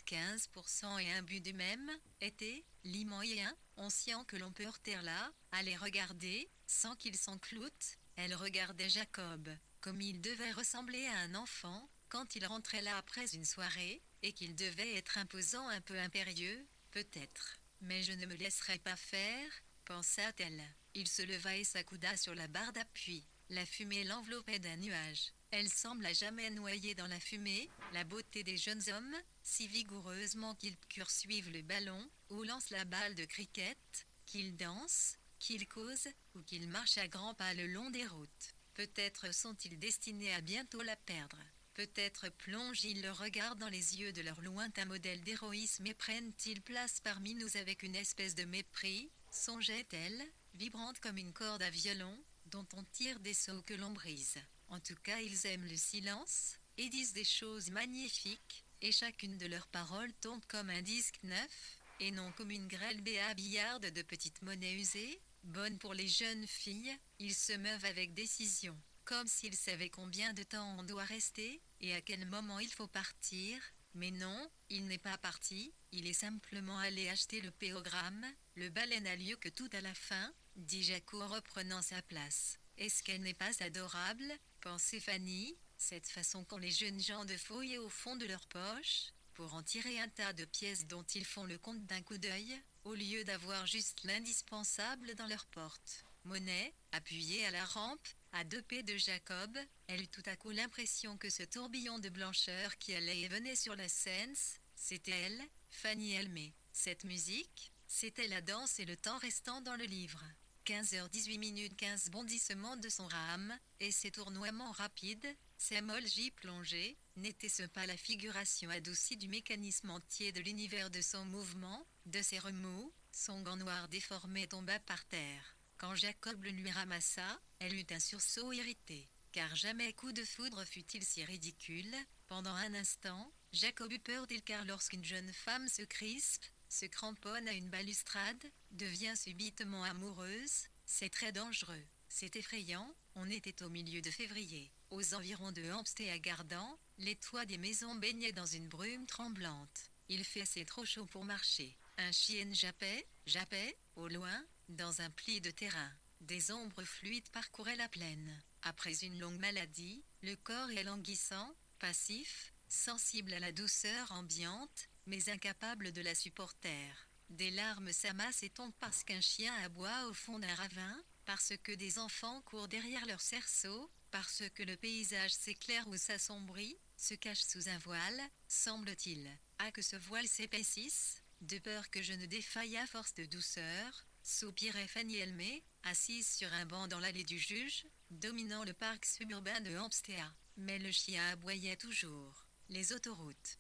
15% et un but du même, était, l'imoyen, conscient que l'on peut heurter là, à les regarder, sans qu'ils s'en cloutent, elle regardait Jacob, comme il devait ressembler à un enfant, quand il rentrait là après une soirée, et qu'il devait être imposant, un peu impérieux, peut-être. Mais je ne me laisserai pas faire, pensa-t-elle. Il se leva et s'accouda sur la barre d'appui. La fumée l'enveloppait d'un nuage. Elle sembla jamais noyée dans la fumée, la beauté des jeunes hommes, si vigoureusement qu'ils poursuivent le ballon, ou lancent la balle de cricket, qu'ils dansent, qu'ils causent, ou qu'ils marchent à grands pas le long des routes. Peut-être sont-ils destinés à bientôt la perdre. Peut-être plongent-ils le regard dans les yeux de leur lointain modèle d'héroïsme et prennent-ils place parmi nous avec une espèce de mépris, songeait-elle, vibrante comme une corde à violon, dont on tire des sauts que l'on brise. En tout cas, ils aiment le silence, et disent des choses magnifiques, et chacune de leurs paroles tombe comme un disque neuf, et non comme une grêle béabillarde de petites monnaies usées, bonnes pour les jeunes filles. Ils se meuvent avec décision, comme s'ils savaient combien de temps on doit rester, et à quel moment il faut partir. Mais non, il n'est pas parti, il est simplement allé acheter le péogramme. Le bal n'a lieu que tout à la fin, dit Jaco en reprenant sa place. Est-ce qu'elle n'est pas adorable, pensait Fanny, cette façon qu'ont les jeunes gens de fouiller au fond de leurs poches, pour en tirer un tas de pièces dont ils font le compte d'un coup d'œil, au lieu d'avoir juste l'indispensable dans leur porte. Monnaie, appuyée à la rampe, à 2 pieds de Jacob, elle eut tout à coup l'impression que ce tourbillon de blancheur qui allait et venait sur la scène, c'était elle, Fanny Elmé. Cette musique, c'était la danse et le temps restant dans le livre. 15h18 15 bondissements de son rame, et ses tournoiements rapides, ses molles plongées, n'était-ce pas la figuration adoucie du mécanisme entier de l'univers de son mouvement, de ses remous? Son gant noir déformé tomba par terre. Quand Jacob le lui ramassa, elle eut un sursaut irrité, car jamais coup de foudre fut-il si ridicule. Pendant un instant, Jacob eut peur d'elle, car lorsqu'une jeune femme se crispe, se cramponne à une balustrade, devient subitement amoureuse, c'est très dangereux, c'est effrayant. On était au milieu de février. Aux environs de Hampstead à Gardan, les toits des maisons baignaient dans une brume tremblante. Il faisait trop chaud pour marcher. Un chien jappait, au loin, dans un pli de terrain. Des ombres fluides parcouraient la plaine. Après une longue maladie, le corps est languissant, passif, sensible à la douceur ambiante, mais incapable de la supporter. Des larmes s'amassent et tombent parce qu'un chien aboie au fond d'un ravin, parce que des enfants courent derrière leur cerceau, parce que le paysage s'éclaire ou s'assombrit, se cache sous un voile, semble-t-il. Ah, que ce voile s'épaississe, de peur que je ne défaille à force de douceur, soupirait Fanny Elmé, assise sur un banc dans l'allée du juge, dominant le parc suburbain de Hampstead. Mais le chien aboyait toujours. Les autoroutes.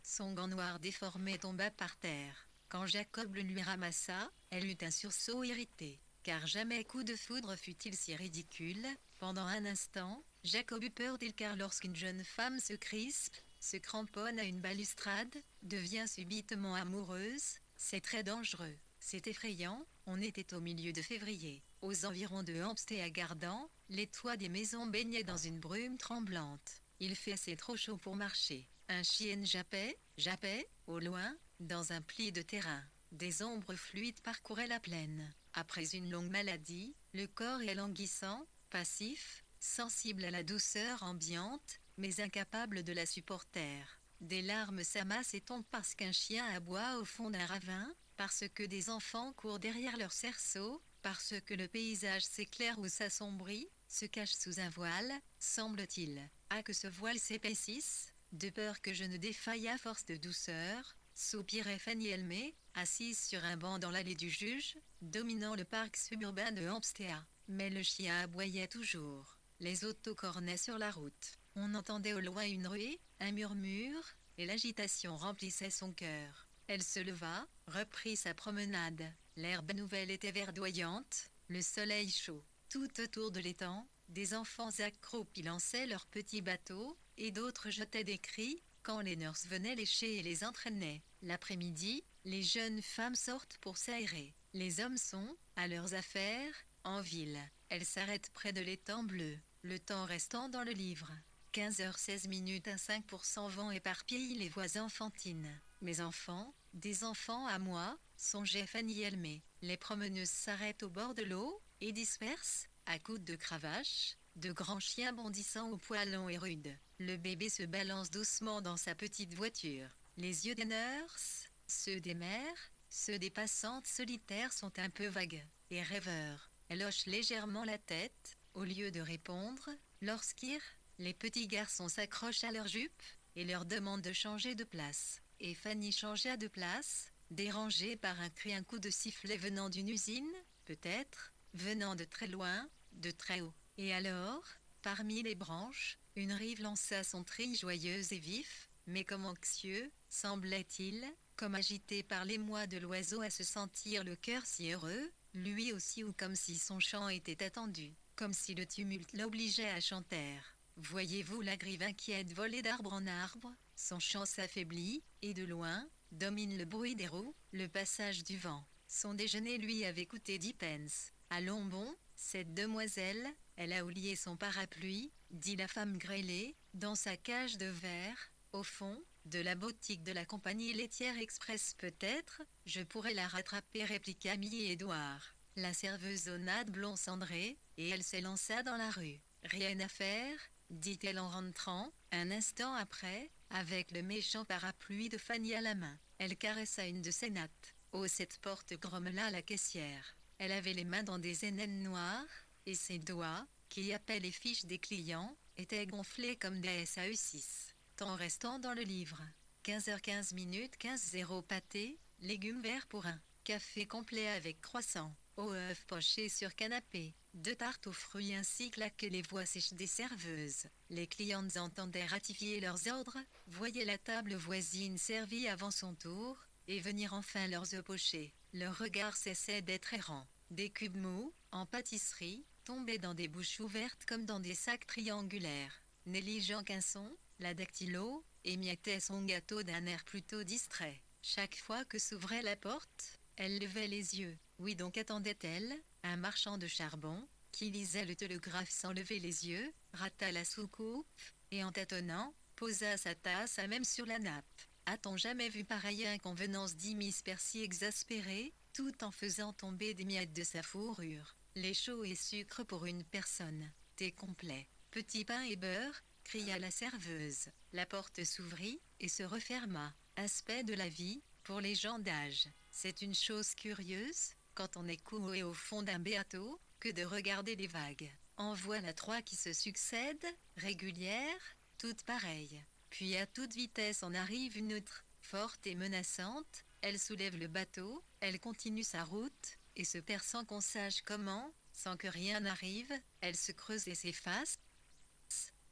Son gant noir déformé tomba par terre. Quand Jacob le lui ramassa, elle eut un sursaut irrité. Car jamais coup de foudre fut-il si ridicule. Pendant un instant, Jacob eut peur d'elle, car lorsqu'une jeune femme se crispe, se cramponne à une balustrade, devient subitement amoureuse, c'est très dangereux. C'est effrayant. On était au milieu de février. Aux environs de Hampstead à Gardan, les toits des maisons baignaient dans une brume tremblante. Il fait assez trop chaud pour marcher. Un chien jappait, au loin, dans un pli de terrain. Des ombres fluides parcouraient la plaine. Après une longue maladie, le corps est languissant, passif, sensible à la douceur ambiante, mais incapable de la supporter. Des larmes s'amassent et tombent parce qu'un chien aboie au fond d'un ravin, parce que des enfants courent derrière leur cerceau, parce que le paysage s'éclaire ou s'assombrit, se cache sous un voile, semble-t-il. Ah, que ce voile s'épaississe, de peur que je ne défaille à force de douceur, soupirait Fanny Elmé, assise sur un banc dans l'allée du juge, dominant le parc suburbain de Hampstead. Mais le chien aboyait toujours. Les autos cornaient sur la route. On entendait au loin une ruée, un murmure, et l'agitation remplissait son cœur. Elle se leva, reprit sa promenade. L'herbe nouvelle était verdoyante, le soleil chaud. Tout autour de l'étang, des enfants accroupis lançaient leurs petits bateaux, et d'autres jetaient des cris, quand les nurses venaient lécher et les entraînaient. L'après-midi, les jeunes femmes sortent pour s'aérer. Les hommes sont, à leurs affaires, en ville. Elles s'arrêtent près de l'étang bleu, le temps restant dans le livre. 15h16, un 5% vent éparpille les voix enfantines. Mes enfants, des enfants à moi, songeait Fanny Elmé. Les promeneuses s'arrêtent au bord de l'eau, et dispersent, à coups de cravache, de grands chiens bondissant aux poils longs et rudes. Le bébé se balance doucement dans sa petite voiture. Les yeux des nurses, ceux des mères, ceux des passantes solitaires sont un peu vagues et rêveurs. Elle hoche légèrement la tête, au lieu de répondre, lorsqu'ils, les petits garçons s'accrochent à leurs jupes, et leur demandent de changer de place. Et Fanny changea de place, dérangée par un coup de sifflet venant d'une usine, peut-être, venant de très loin, de très haut. Et alors, parmi les branches, une rive lança son tri joyeux et vif, mais comme anxieux, semblait-il, comme agité par l'émoi de l'oiseau à se sentir le cœur si heureux, lui aussi, ou comme si son chant était attendu, comme si le tumulte l'obligeait à chanter. Voyez-vous la grive inquiète voler d'arbre en arbre, son chant s'affaiblit, et de loin, domine le bruit des roues, le passage du vent. Son déjeuner lui avait coûté 10 pence. Allons bon, cette demoiselle, elle a oublié son parapluie, dit la femme grêlée, dans sa cage de verre, au fond, de la boutique de la compagnie laitière Express. Peut-être, je pourrais la rattraper, répliqua Milly-Édouard. La serveuse sonna de blond cendré, et elle s'élança dans la rue. Rien à faire, dit-elle en rentrant, un instant après, avec le méchant parapluie de Fanny à la main. Elle caressa une de ses nattes. Oh, cette porte, grommela la caissière. Elle avait les mains dans des ainaines noires, et ses doigts, qui appellent les fiches des clients, étaient gonflés comme des SAE6. Temps restant dans le livre. 15h15, 15:0 pâté, légumes verts pour un. Café complet avec croissant. Au œuf poché sur canapé. 2 tartes aux fruits ainsi claquaient les voix sèches des serveuses. Les clientes entendaient ratifier leurs ordres, voyaient la table voisine servie avant son tour, et venir enfin leurs œufs pochés. Leur regard cessait d'être errant. Des cubes mous, en pâtisserie, tombaient dans des bouches ouvertes comme dans des sacs triangulaires. Nelly Janquinson, la dactylo, émiettait son gâteau d'un air plutôt distrait. Chaque fois que s'ouvrait la porte, elle levait les yeux. Oui, donc attendait-elle? Un marchand de charbon, qui lisait le télégraphe sans lever les yeux, rata la soucoupe, et en tâtonnant, posa sa tasse à même sur la nappe. A-t-on jamais vu pareille inconvenance, dit Miss Percy exaspérée, tout en faisant tomber des miettes de sa fourrure. Lait chaud et sucre pour une personne. Thé complet. Petit pain et beurre, cria la serveuse. La porte s'ouvrit et se referma. Aspect de la vie, pour les gens d'âge. C'est une chose curieuse, quand on est coué au fond d'un bateau, que de regarder les vagues. En voilà 3 qui se succèdent, régulières, toutes pareilles. Puis à toute vitesse en arrive une autre, forte et menaçante. Elle soulève le bateau, elle continue sa route, et se perd sans qu'on sache comment, sans que rien n'arrive, elle se creuse et s'efface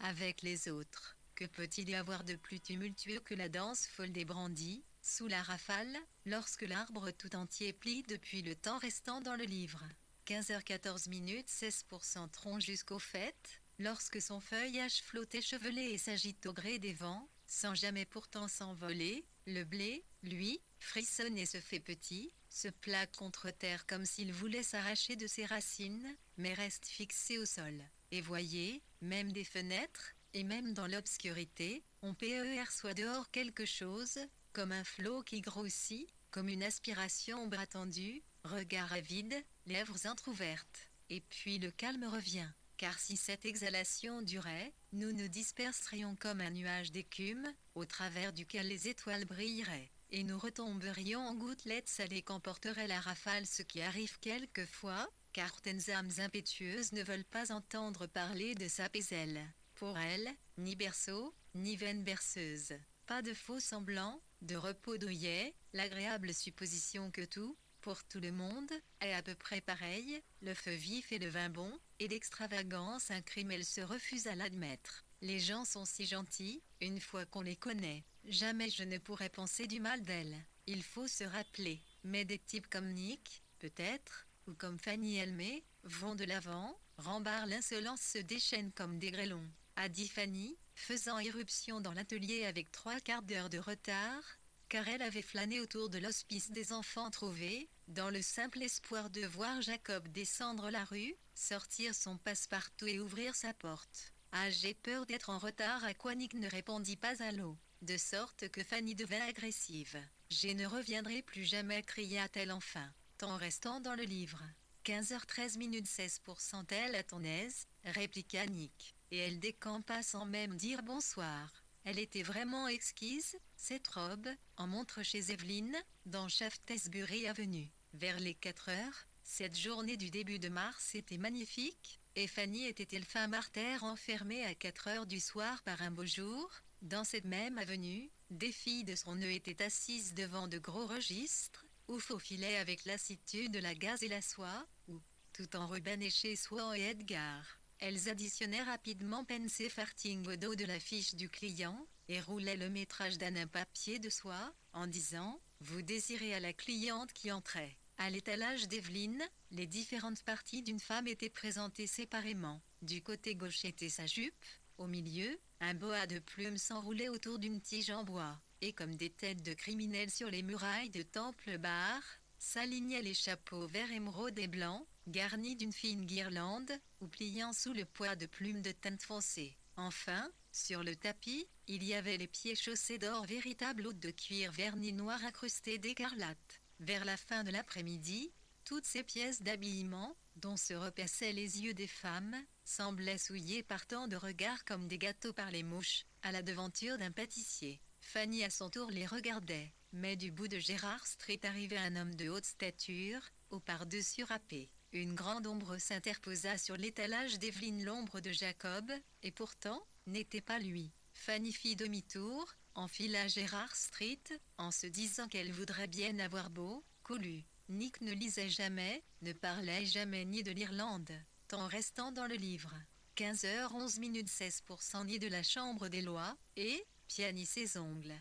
avec les autres. Que peut-il y avoir de plus tumultueux que la danse folle des brandis, sous la rafale, lorsque l'arbre tout entier plie depuis le temps restant dans le livre. 15h14 16% tronc jusqu'au fait, lorsque son feuillage flotte échevelé et s'agite au gré des vents, sans jamais pourtant s'envoler, le blé, lui, frissonne et se fait petit, se plaque contre terre comme s'il voulait s'arracher de ses racines, mais reste fixé au sol. Et voyez, même des fenêtres, et même dans l'obscurité, on perçoit dehors quelque chose, comme un flot qui grossit, comme une aspiration au bras tendu, regard avide, lèvres entr'ouvertes. Et puis le calme revient, car si cette exhalation durait, nous nous disperserions comme un nuage d'écume, au travers duquel les étoiles brilleraient, et nous retomberions en gouttelettes salées qu'emporterait la rafale, ce qui arrive quelquefois, car certaines âmes impétueuses ne veulent pas entendre parler de s'apaiser. Pour elles, ni berceau, ni veine berceuse. Pas de faux semblants, de repos douillet, l'agréable supposition que tout, pour tout le monde, est à peu près pareil, le feu vif et le vin bon, et l'extravagance un crime elle se refuse à l'admettre. Les gens sont si gentils, une fois qu'on les connaît, jamais je ne pourrais penser du mal d'elles. Il faut se rappeler, mais des types comme Nick, peut-être, ou comme Fanny Elmé, vont de l'avant, rembarrent l'insolence se déchaîne comme des grêlons. A dit Fanny, faisant irruption dans l'atelier avec 3/4 d'heure de retard, car elle avait flâné autour de l'hospice des enfants trouvés, dans le simple espoir de voir Jacob descendre la rue, sortir son passe-partout et ouvrir sa porte. Ah, j'ai peur d'être en retard, à quoi Nick ne répondit pas à l'eau, de sorte que Fanny devint agressive. Je ne reviendrai plus jamais, cria-t-elle enfin, en restant dans le livre. 15h13 16% elle à ton aise, répliqua Nick, et elle décampa sans même dire bonsoir. Elle était vraiment exquise, cette robe, en montre chez Evelyne, dans Shaftesbury Avenue. Vers les 4 heures, cette journée du début de mars était magnifique, et Fanny était-elle femme artère enfermée à 4 heures du soir par un beau jour. Dans cette même avenue, des filles de son nœud étaient assises devant de gros registres, ou faufilaient avec lassitude la gaze et la soie, ou, tout en ruban chez Swan et Edgar. Elles additionnaient rapidement pence et farthing au dos de la fiche du client, et roulaient le métrage d'un papier de soie, en disant « Vous désirez à la cliente qui entrait ». À l'étalage d'Evelyne, les différentes parties d'une femme étaient présentées séparément. Du côté gauche était sa jupe, au milieu, un boa de plumes s'enroulait autour d'une tige en bois, et comme des têtes de criminels sur les murailles de Temple Bar, s'alignaient les chapeaux vert émeraude et blanc, garnis d'une fine guirlande, ou pliant sous le poids de plumes de teinte foncée. Enfin, sur le tapis, il y avait les pieds chaussés d'or, véritable hôte de cuir verni noir incrusté d'écarlate. Vers la fin de l'après-midi, toutes ces pièces d'habillement, dont se repassaient les yeux des femmes, semblaient souillées par tant de regards comme des gâteaux par les mouches, à la devanture d'un pâtissier. Fanny à son tour les regardait, mais du bout de Gérard Street arrivait un homme de haute stature, au pardessus râpé. Une grande ombre s'interposa sur l'étalage d'Evelyne, l'ombre de Jacob, et pourtant, n'était pas lui. Fanny fit demi-tour, enfila Gérard Street, en se disant qu'elle voudrait bien avoir beau, colu. Nick ne lisait jamais, ne parlait jamais ni de l'Irlande, en restant dans le livre. 15h11 16% ni de la Chambre des lois, et, piani ses ongles.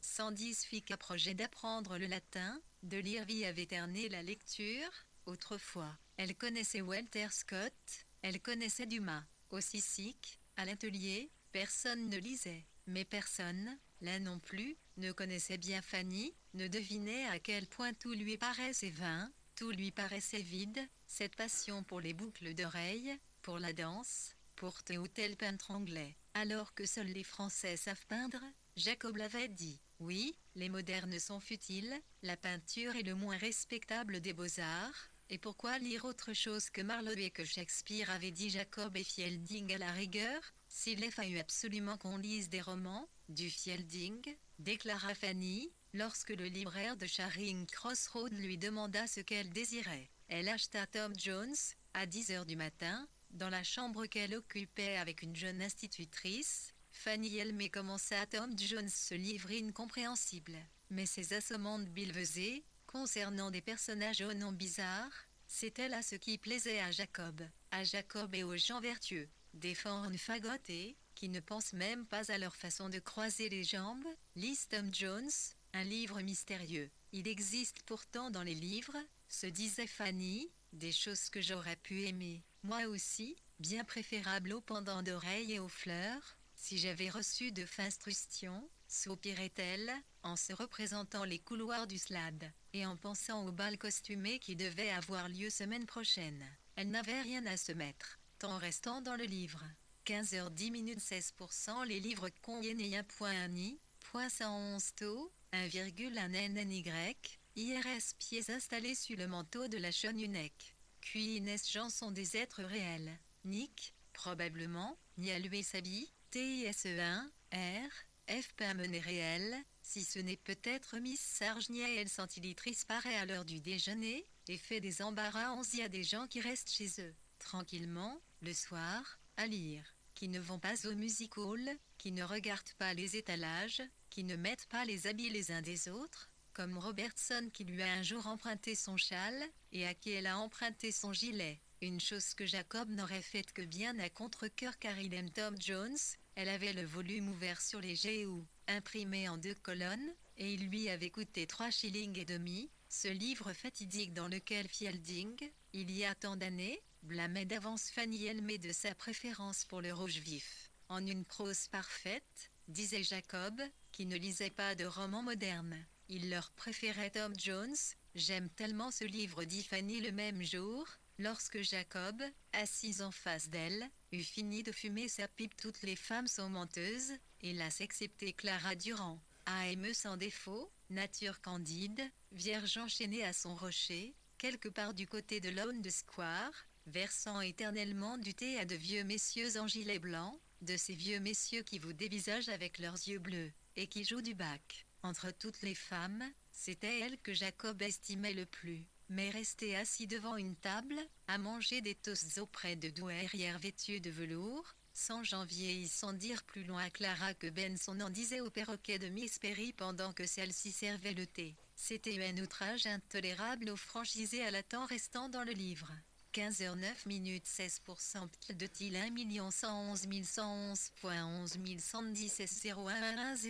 110 fit qu'à projet d'apprendre le latin, de lire vie avait terné la lecture, autrefois. Elle connaissait Walter Scott, elle connaissait Dumas. Au Sissic, à l'atelier, personne ne lisait, mais personne, là non plus, ne connaissait bien Fanny, ne devinait à quel point tout lui paraissait vain, tout lui paraissait vide, cette passion pour les boucles d'oreilles, pour la danse, pour tel ou tel peintre anglais. Alors que seuls les Français savent peindre, Jacob l'avait dit. Oui, les modernes sont futiles, la peinture est le moins respectable des beaux-arts, et pourquoi lire autre chose que Marlowe et que Shakespeare, avait dit Jacob, et Fielding à la rigueur, S'il a fallu absolument qu'on lise des romans, du Fielding, déclara Fanny, lorsque le libraire de Charing Cross Road lui demanda ce qu'elle désirait. Elle acheta Tom Jones, à 10 heures du matin, dans la chambre qu'elle occupait avec une jeune institutrice. Fanny Elmé commença à Tom Jones ce livre incompréhensible, mais ses assommoirs billevesés, concernant des personnages aux noms bizarres, c'était là ce qui plaisait à Jacob et aux gens vertueux, des fornes fagotées, qui ne pensent même pas à leur façon de croiser les jambes, lisent Tom Jones, un livre mystérieux. Il existe pourtant dans les livres, se disait Fanny, des choses que j'aurais pu aimer, moi aussi, bien préférables aux pendants d'oreilles et aux fleurs, si j'avais reçu de instructions, soupirait-elle, en se représentant les couloirs du Slade, et en pensant au bal costumé qui devait avoir lieu semaine prochaine. Elle n'avait rien à se mettre, tant restant dans le livre. 15h10 16% les livres conviennent 1.1i.111 taux, 1,1 NNY, IRS pieds installés sur le manteau de la Chonunek. QINS gens sont des êtres réels. Nick, probablement, Nialue Sabi, TISE1, R, FP amené réel, si ce n'est peut-être Miss Sarge Niaël Centilitrice paraît à l'heure du déjeuner, et fait des embarras y a des gens qui restent chez eux, tranquillement, le soir, à lire, qui ne vont pas au music hall, qui ne regardent pas les étalages, qui ne mettent pas les habits les uns des autres, comme Robertson qui lui a un jour emprunté son châle, et à qui elle a emprunté son gilet. Une chose que Jacob n'aurait faite que bien à contre-cœur car il aime Tom Jones, elle avait le volume ouvert sur les GU, imprimé en 2 colonnes, et il lui avait coûté 3 shillings et demi, ce livre fatidique dans lequel Fielding, il y a tant d'années, blâmait d'avance Fanny Elmé de sa préférence pour le rouge vif. En une prose parfaite, disait Jacob, qui ne lisait pas de romans modernes. Il leur préférait Tom Jones. J'aime tellement ce livre, dit Fanny le même jour, lorsque Jacob, assis en face d'elle, eut fini de fumer sa pipe. Toutes les femmes sont menteuses, hélas excepté Clara Durand. AME sans défaut, nature candide, vierge enchaînée à son rocher, quelque part du côté de Lone Square, versant éternellement du thé à de vieux messieurs en gilet blanc, de ces vieux messieurs qui vous dévisagent avec leurs yeux bleus, et qui jouent du bac. Entre toutes les femmes, c'était elle que Jacob estimait le plus. Mais rester assis devant une table, à manger des toasts auprès de douairières vêtues de velours, sans janvier y sans dire plus loin à Clara que Benson en disait au perroquet de Miss Perry pendant que celle-ci servait le thé. C'était un outrage intolérable aux franchisés à la temps restant dans le livre. 15h09 16% de til 1 111 111.11 110 0111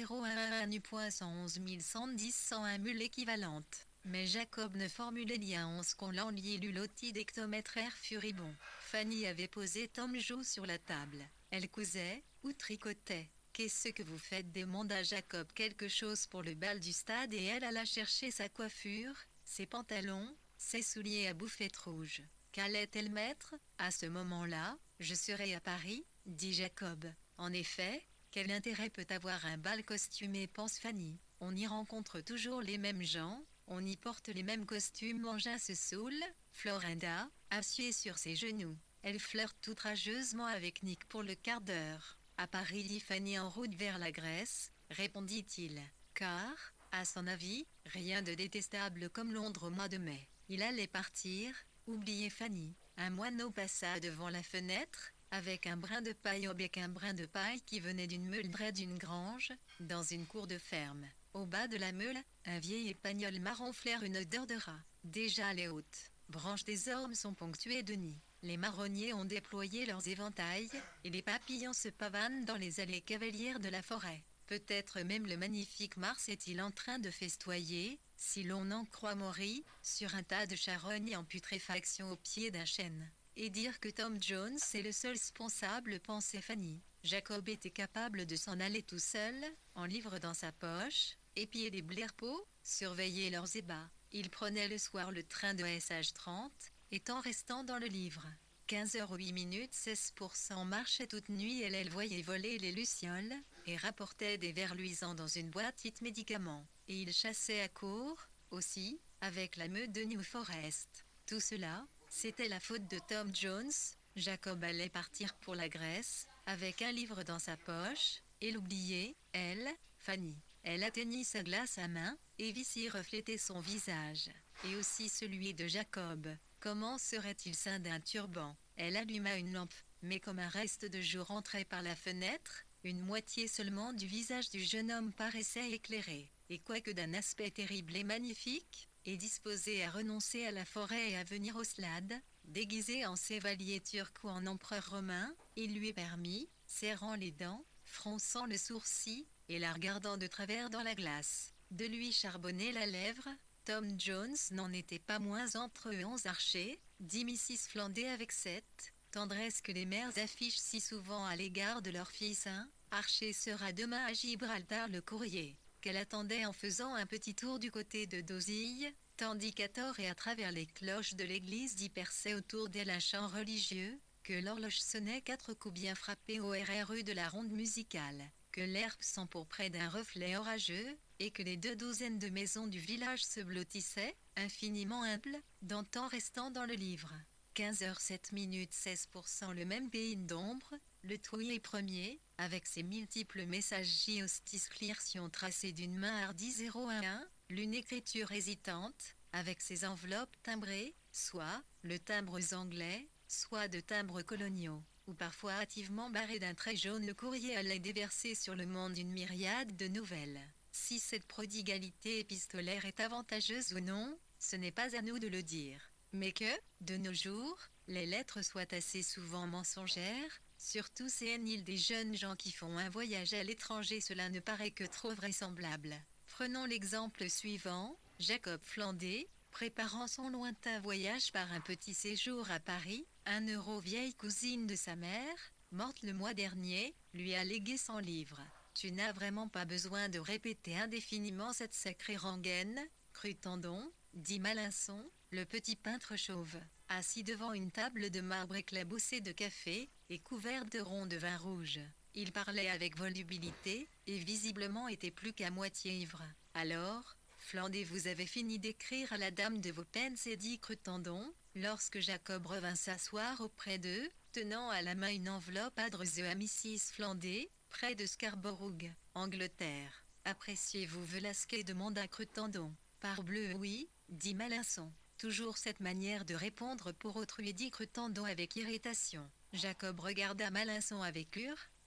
nu.111 110 101 mule équivalente. Mais Jacob ne formulait lien 11 qu'on l'enliait l'ulotidectomètre air furibond. Fanny avait posé Tom Joe sur la table. Elle cousait, ou tricotait. Qu'est-ce que vous faites, demanda Jacob quelque chose pour le bal du stade et elle alla chercher sa coiffure, ses pantalons, ses souliers à bouffettes rouges. Qu'allait-elle mettre? À ce moment-là, je serai à Paris, dit Jacob. En effet, quel intérêt peut avoir un bal costumé, pense Fanny. On y rencontre toujours les mêmes gens, on y porte les mêmes costumes. Engin se saoule, Florinda, asseyée sur ses genoux. Elle flirte outrageusement avec Nick pour le quart d'heure. À Paris, dit Fanny en route vers la Grèce, répondit-il. Car, à son avis, rien de détestable comme Londres au mois de mai. Il allait partir, oubliez Fanny. Un moineau passa devant la fenêtre, avec un brin de paille au bec, un brin de paille qui venait d'une meule près d'une grange, dans une cour de ferme. Au bas de la meule, un vieil épagnol marron flaire une odeur de rat. Déjà les hautes branches des ormes sont ponctuées de nids. Les marronniers ont déployé leurs éventails, et les papillons se pavanent dans les allées cavalières de la forêt. Peut-être même le magnifique Mars est-il en train de festoyer, si l'on en croit Maury, sur un tas de charognes en putréfaction au pied d'un chêne. Et dire que Tom Jones est le seul responsable, pensait Fanny. Jacob était capable de s'en aller tout seul, en livre dans sa poche, épier les Blairpeaux, surveiller leurs ébats. Il prenait le soir le train de SH30, étant restant dans le livre. 15h08 16% marchait toute nuit et elle voyait voler les lucioles, et rapportait des vers luisants dans une boîte médicaments. Et il chassait à court, aussi, avec la meute de New Forest. Tout cela, c'était la faute de Tom Jones. Jacob allait partir pour la Grèce, avec un livre dans sa poche, et l'oubliait, elle, Fanny. Elle atteignit sa glace à main, et vit s'y refléter son visage, et aussi celui de Jacob. Comment serait-il ceint d'un turban? Elle alluma une lampe, mais comme un reste de jour entrait par la fenêtre, une moitié seulement du visage du jeune homme paraissait éclairé, et quoique d'un aspect terrible et magnifique, et disposé à renoncer à la forêt et à venir au Slade, déguisé en chevalier turc ou en empereur romain, il lui permit, serrant les dents, fronçant le sourcil, et la regardant de travers dans la glace, de lui charbonner la lèvre. Tom Jones n'en était pas moins entre eux 11 archers, dit Mrs. Flandé avec cette tendresse que les mères affichent si souvent à l'égard de leur fils. Un archer sera demain à Gibraltar le courrier, qu'elle attendait en faisant un petit tour du côté de Dosille, tandis qu'à tort et à travers les cloches de l'église d'y perçait autour d'elle un chant religieux, que l'horloge sonnait 4 coups bien frappés au RRU de la ronde musicale, que l'herbe s'empourprait d'un reflet orageux, et que les 2 douzaines de maisons du village se blottissaient, infiniment humbles, d'antan restant dans le livre. 15h07 16% le même pays d'ombre, le touillet premier, avec ses multiples messages hostisclirsion tracés d'une main hardie 011, l'une écriture hésitante, avec ses enveloppes timbrées, soit le timbre anglais, soit de timbres coloniaux, ou parfois hâtivement barré d'un trait jaune, le courrier allait déverser sur le monde une myriade de nouvelles. Si cette prodigalité épistolaire est avantageuse ou non, ce n'est pas à nous de le dire. Mais que, de nos jours, les lettres soient assez souvent mensongères, surtout séniles des jeunes gens qui font un voyage à l'étranger, cela ne paraît que trop vraisemblable. Prenons l'exemple suivant, Jacob Flandé, préparant son lointain voyage par un petit séjour à Paris, un vieille cousine de sa mère, morte le mois dernier, lui a légué 100 livres. Tu n'as vraiment pas besoin de répéter indéfiniment cette sacrée rengaine, crut Tandon, dit Malinson, le petit peintre chauve, assis devant une table de marbre éclaboussée de café, et couverte de ronds de vin rouge. Il parlait avec volubilité, et visiblement était plus qu'à moitié ivre. Alors, Flandé, vous avez fini d'écrire à la dame de vos peines, s'est dit Cretandon, lorsque Jacob revint s'asseoir auprès d'eux, tenant à la main une enveloppe adressée à Mrs. Flandé, près de Scarborough, Angleterre. Appréciez-vous Velasquez, demanda Cretandon. Parbleu oui, dit Malinson. Toujours cette manière de répondre pour autrui, dit Cretandon avec irritation. Jacob regarda Malinson avec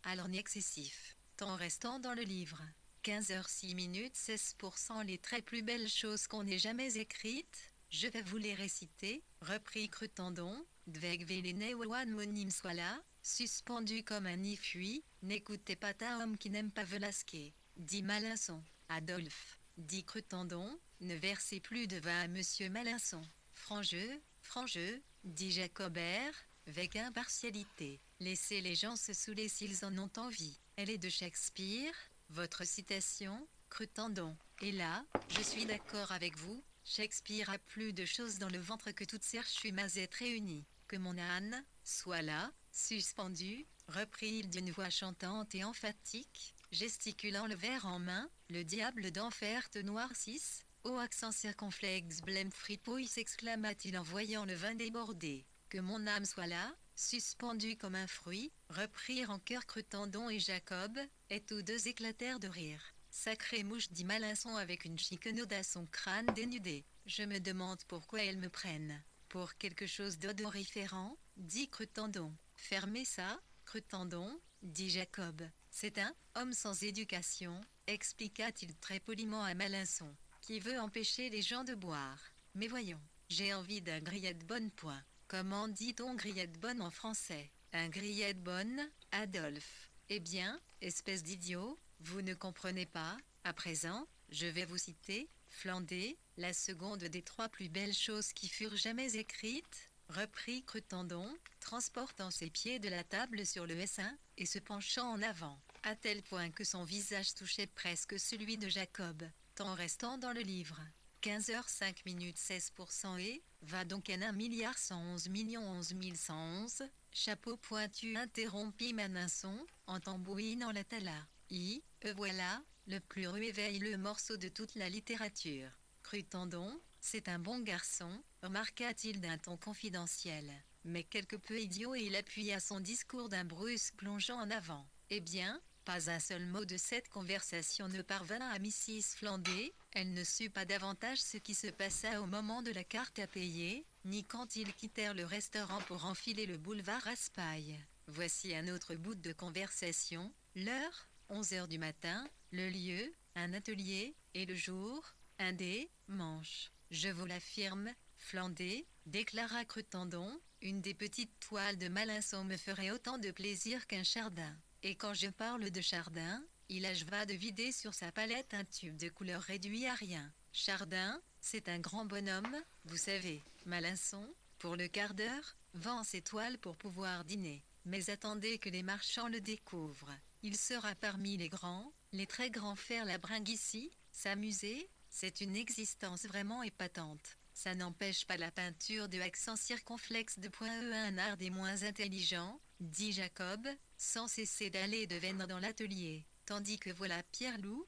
alors ni excessif, tant restant dans le livre. 15h06 16% les très plus belles choses qu'on ait jamais écrites, je vais vous les réciter, reprit Cretandon, Dveg Véléné Ouan Monim soit là, suspendu comme un nid fuit, n'écoutez pas ta homme qui n'aime pas Velasquez, dit Malinson. Adolphe, dit Cretandon, ne versez plus de vin à monsieur Malinson. Frangeux, frangeux, dit Jacobert, avec impartialité. Laissez les gens se saouler s'ils en ont envie. Elle est de Shakespeare, votre citation, Cretandon. Et là, je suis d'accord avec vous, Shakespeare a plus de choses dans le ventre que toutes ces chumazettes réunies. Que mon âne soit là, suspendu, reprit-il d'une voix chantante et emphatique, gesticulant le verre en main, le diable d'enfer te noircisse, ô accent circonflexe blême fripouille, s'exclama-t-il en voyant le vin déborder. Que mon âme soit là, suspendu comme un fruit, reprirent en chœur Cretandon et Jacob, et tous deux éclatèrent de rire. Sacrée mouche, dit Malinson avec une chiquenaude à son crâne dénudé. Je me demande pourquoi elles me prennent. Pour quelque chose d'odoriférant, dit Cretandon. Fermez ça, Cretandon, dit Jacob. C'est un homme sans éducation, expliqua-t-il très poliment à Malinson, qui veut empêcher les gens de boire. Mais voyons, j'ai envie d'un grillet de bonne point. Comment dit-on grillet de bonne en français? Un grillet de bonne, Adolphe. Eh bien, espèce d'idiot, vous ne comprenez pas. À présent, je vais vous citer Flandé, la seconde des 3 plus belles choses qui furent jamais écrites, reprit Cretandon, transportant ses pieds de la table sur le S1, et se penchant en avant, à tel point que son visage touchait presque celui de Jacob, tant restant dans le livre. 15h05 16% et, va donc en 1 111 111, chapeau pointu, interrompit Maninson, en tambouinant la tala. Voilà, le plus réveille le morceau de toute la littérature. Cretandon, c'est un bon garçon, remarqua-t-il d'un ton confidentiel. mais quelque peu idiot, et il appuya son discours d'un brusque plongeant en avant. Eh bien, pas un seul mot de cette conversation ne parvint à Mrs. Flandé. Elle ne sut pas davantage ce qui se passa au moment de la carte à payer, ni quand ils quittèrent le restaurant pour enfiler le boulevard Raspail. Voici un autre bout de conversation. L'heure, 11 heures du matin, le lieu, un atelier, et le jour, un dimanche. Je vous l'affirme, Flandé, déclara Cretendon, une des petites toiles de Malinson me ferait autant de plaisir qu'un chardin. Et quand je parle de chardin, il acheva de vider sur sa palette un tube de couleur réduit à rien. Chardin, c'est un grand bonhomme, vous savez. Malinson, pour le quart d'heure, vend ses toiles pour pouvoir dîner. Mais attendez que les marchands le découvrent. Il sera parmi les très grands faire la bringue ici, s'amuser, c'est une existence vraiment épatante. Ça n'empêche pas la peinture de accent circonflexe de point E un art des moins intelligents, dit Jacob, sans cesser d'aller et de venir dans l'atelier. Tandis que voilà Pierre-Loup,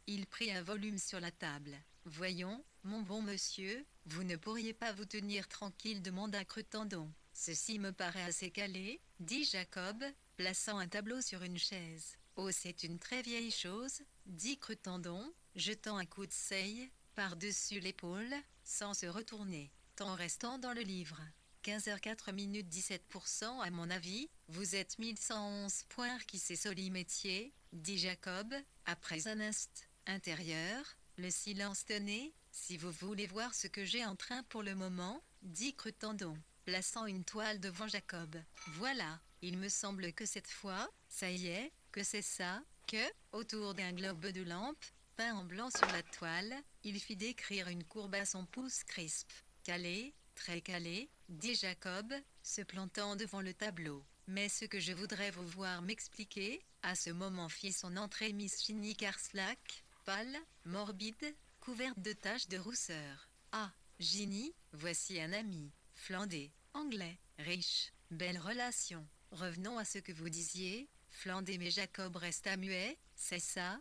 il prit un volume sur la table. Voyons, mon bon monsieur, vous ne pourriez pas vous tenir tranquille, demanda Cretendon. Ceci me paraît assez calé, dit Jacob, plaçant un tableau sur une chaise. Oh, c'est une très vieille chose, dit Cretendon, jetant un coup de seille par-dessus l'épaule, sans se retourner, tant restant dans le livre. 15h04 minutes 17% à mon avis, vous êtes 1111 points qui c'est soli métier, dit Jacob, après un instant. Intérieur, le silence tenait, si vous voulez voir ce que j'ai en train pour le moment, dit Cretendon, plaçant une toile devant Jacob. Voilà, il me semble que cette fois, ça y est, que c'est ça, que, autour d'un globe de lampe, peint en blanc sur la toile, il fit décrire une courbe à son pouce crisp. Calé, très calé, dit Jacob, se plantant devant le tableau. Mais ce que je voudrais vous voir m'expliquer, à ce moment fit son entrée Miss Ginny Carslack, pâle, morbide, couverte de taches de rousseur. Ah, Ginny, voici un ami, Flandé, anglais, riche, belle relation. Revenons à ce que vous disiez, Flandé, mais Jacob resta muet. C'est ça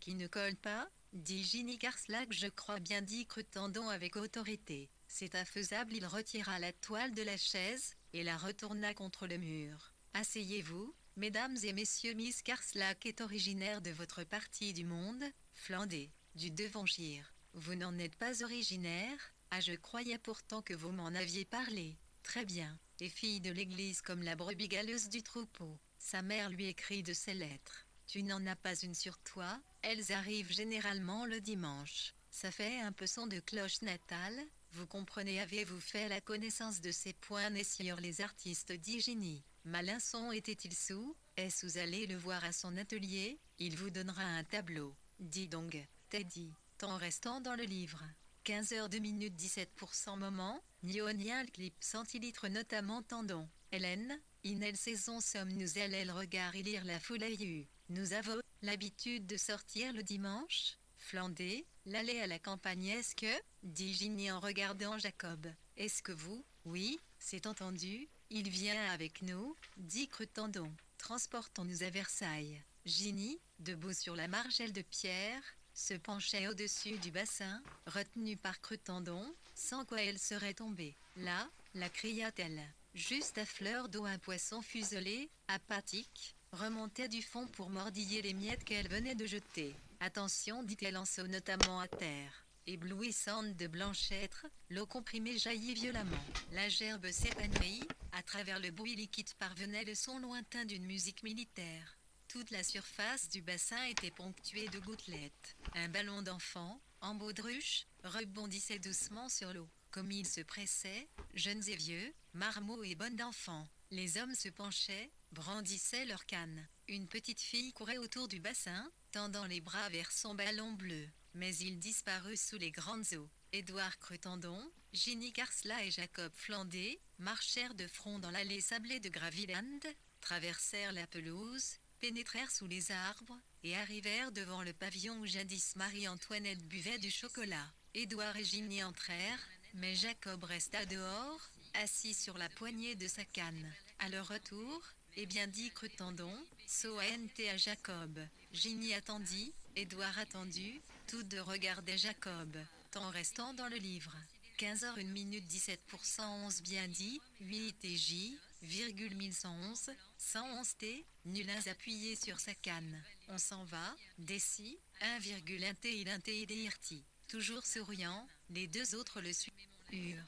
qui ne colle pas, dit Ginny Carslack. Je crois bien, dit Cretendon avec autorité. C'est infaisable. Il retira la toile de la chaise et la retourna contre le mur. Asseyez-vous, mesdames et messieurs. Miss Carslack est originaire de votre partie du monde, Flandé, du Devonshire. Vous n'en êtes pas originaire? Ah, je croyais pourtant que vous m'en aviez parlé. Très bien. Et fille de l'église comme la brebis galeuse du troupeau. Sa mère lui écrit de ses lettres. Tu n'en as pas une sur toi? Elles arrivent généralement le dimanche. Ça fait un peu son de cloche natale. Vous comprenez? Avez-vous fait la connaissance de ces points nés sur les artistes, dit Ginny. Malinson était-il sous? Est-ce vous allez le voir à son atelier? Il vous donnera un tableau. Dis donc, Teddy, tant restant dans le livre. 15h02 minutes 17% moment, Nionial clip centilitres notamment tendon. Hélène, Inel saison sommes nous elle regard et lire la foule aïeue. Nous avons l'habitude de sortir le dimanche, Flandé, l'aller à la campagne. Est-ce que, dit Ginny en regardant Jacob, est-ce que vous, oui, c'est entendu, il vient avec nous, dit Cretendon. Transportons-nous à Versailles. Ginny, debout sur la margelle de pierre, se penchait au-dessus du bassin, retenue par Cretendon, sans quoi elle serait tombée. Là, la cria-t-elle. Juste à fleur d'eau, un poisson fuselé, apathique, remontait du fond pour mordiller les miettes qu'elle venait de jeter. Attention, dit-elle en notamment à terre. Éblouissante de blanchâtre, l'eau comprimée jaillit violemment. La gerbe s'épanouit, à travers le bruit liquide parvenait le son lointain d'une musique militaire. Toute la surface du bassin était ponctuée de gouttelettes. Un ballon d'enfant, en baudruche, rebondissait doucement sur l'eau. Comme ils se pressaient, jeunes et vieux, marmots et bonnes d'enfants, les hommes se penchaient, brandissaient leurs cannes. Une petite fille courait autour du bassin, tendant les bras vers son ballon bleu. Mais il disparut sous les grandes eaux. Édouard Cretendon, Ginny Carslack et Jacob Flandé marchèrent de front dans l'allée sablée de Graviland, traversèrent la pelouse, pénétrèrent sous les arbres, et arrivèrent devant le pavillon où jadis Marie-Antoinette buvait du chocolat. Édouard et Ginny entrèrent, mais Jacob resta dehors, assis sur la poignée de sa canne. À leur retour, eh bien, dit Cretendon, à Jacob. Ginny attendit, Édouard attendit, tous deux regardaient Jacob, tant restant dans le livre. 15h 1 minute 17% 11 bien dit, 8 TJ, virgule 1111, 111 T, nul 1 appuyé sur sa canne. On s'en va, Déci, 1,1 T il 1 T il DRT. Toujours souriant, les deux autres le suivent.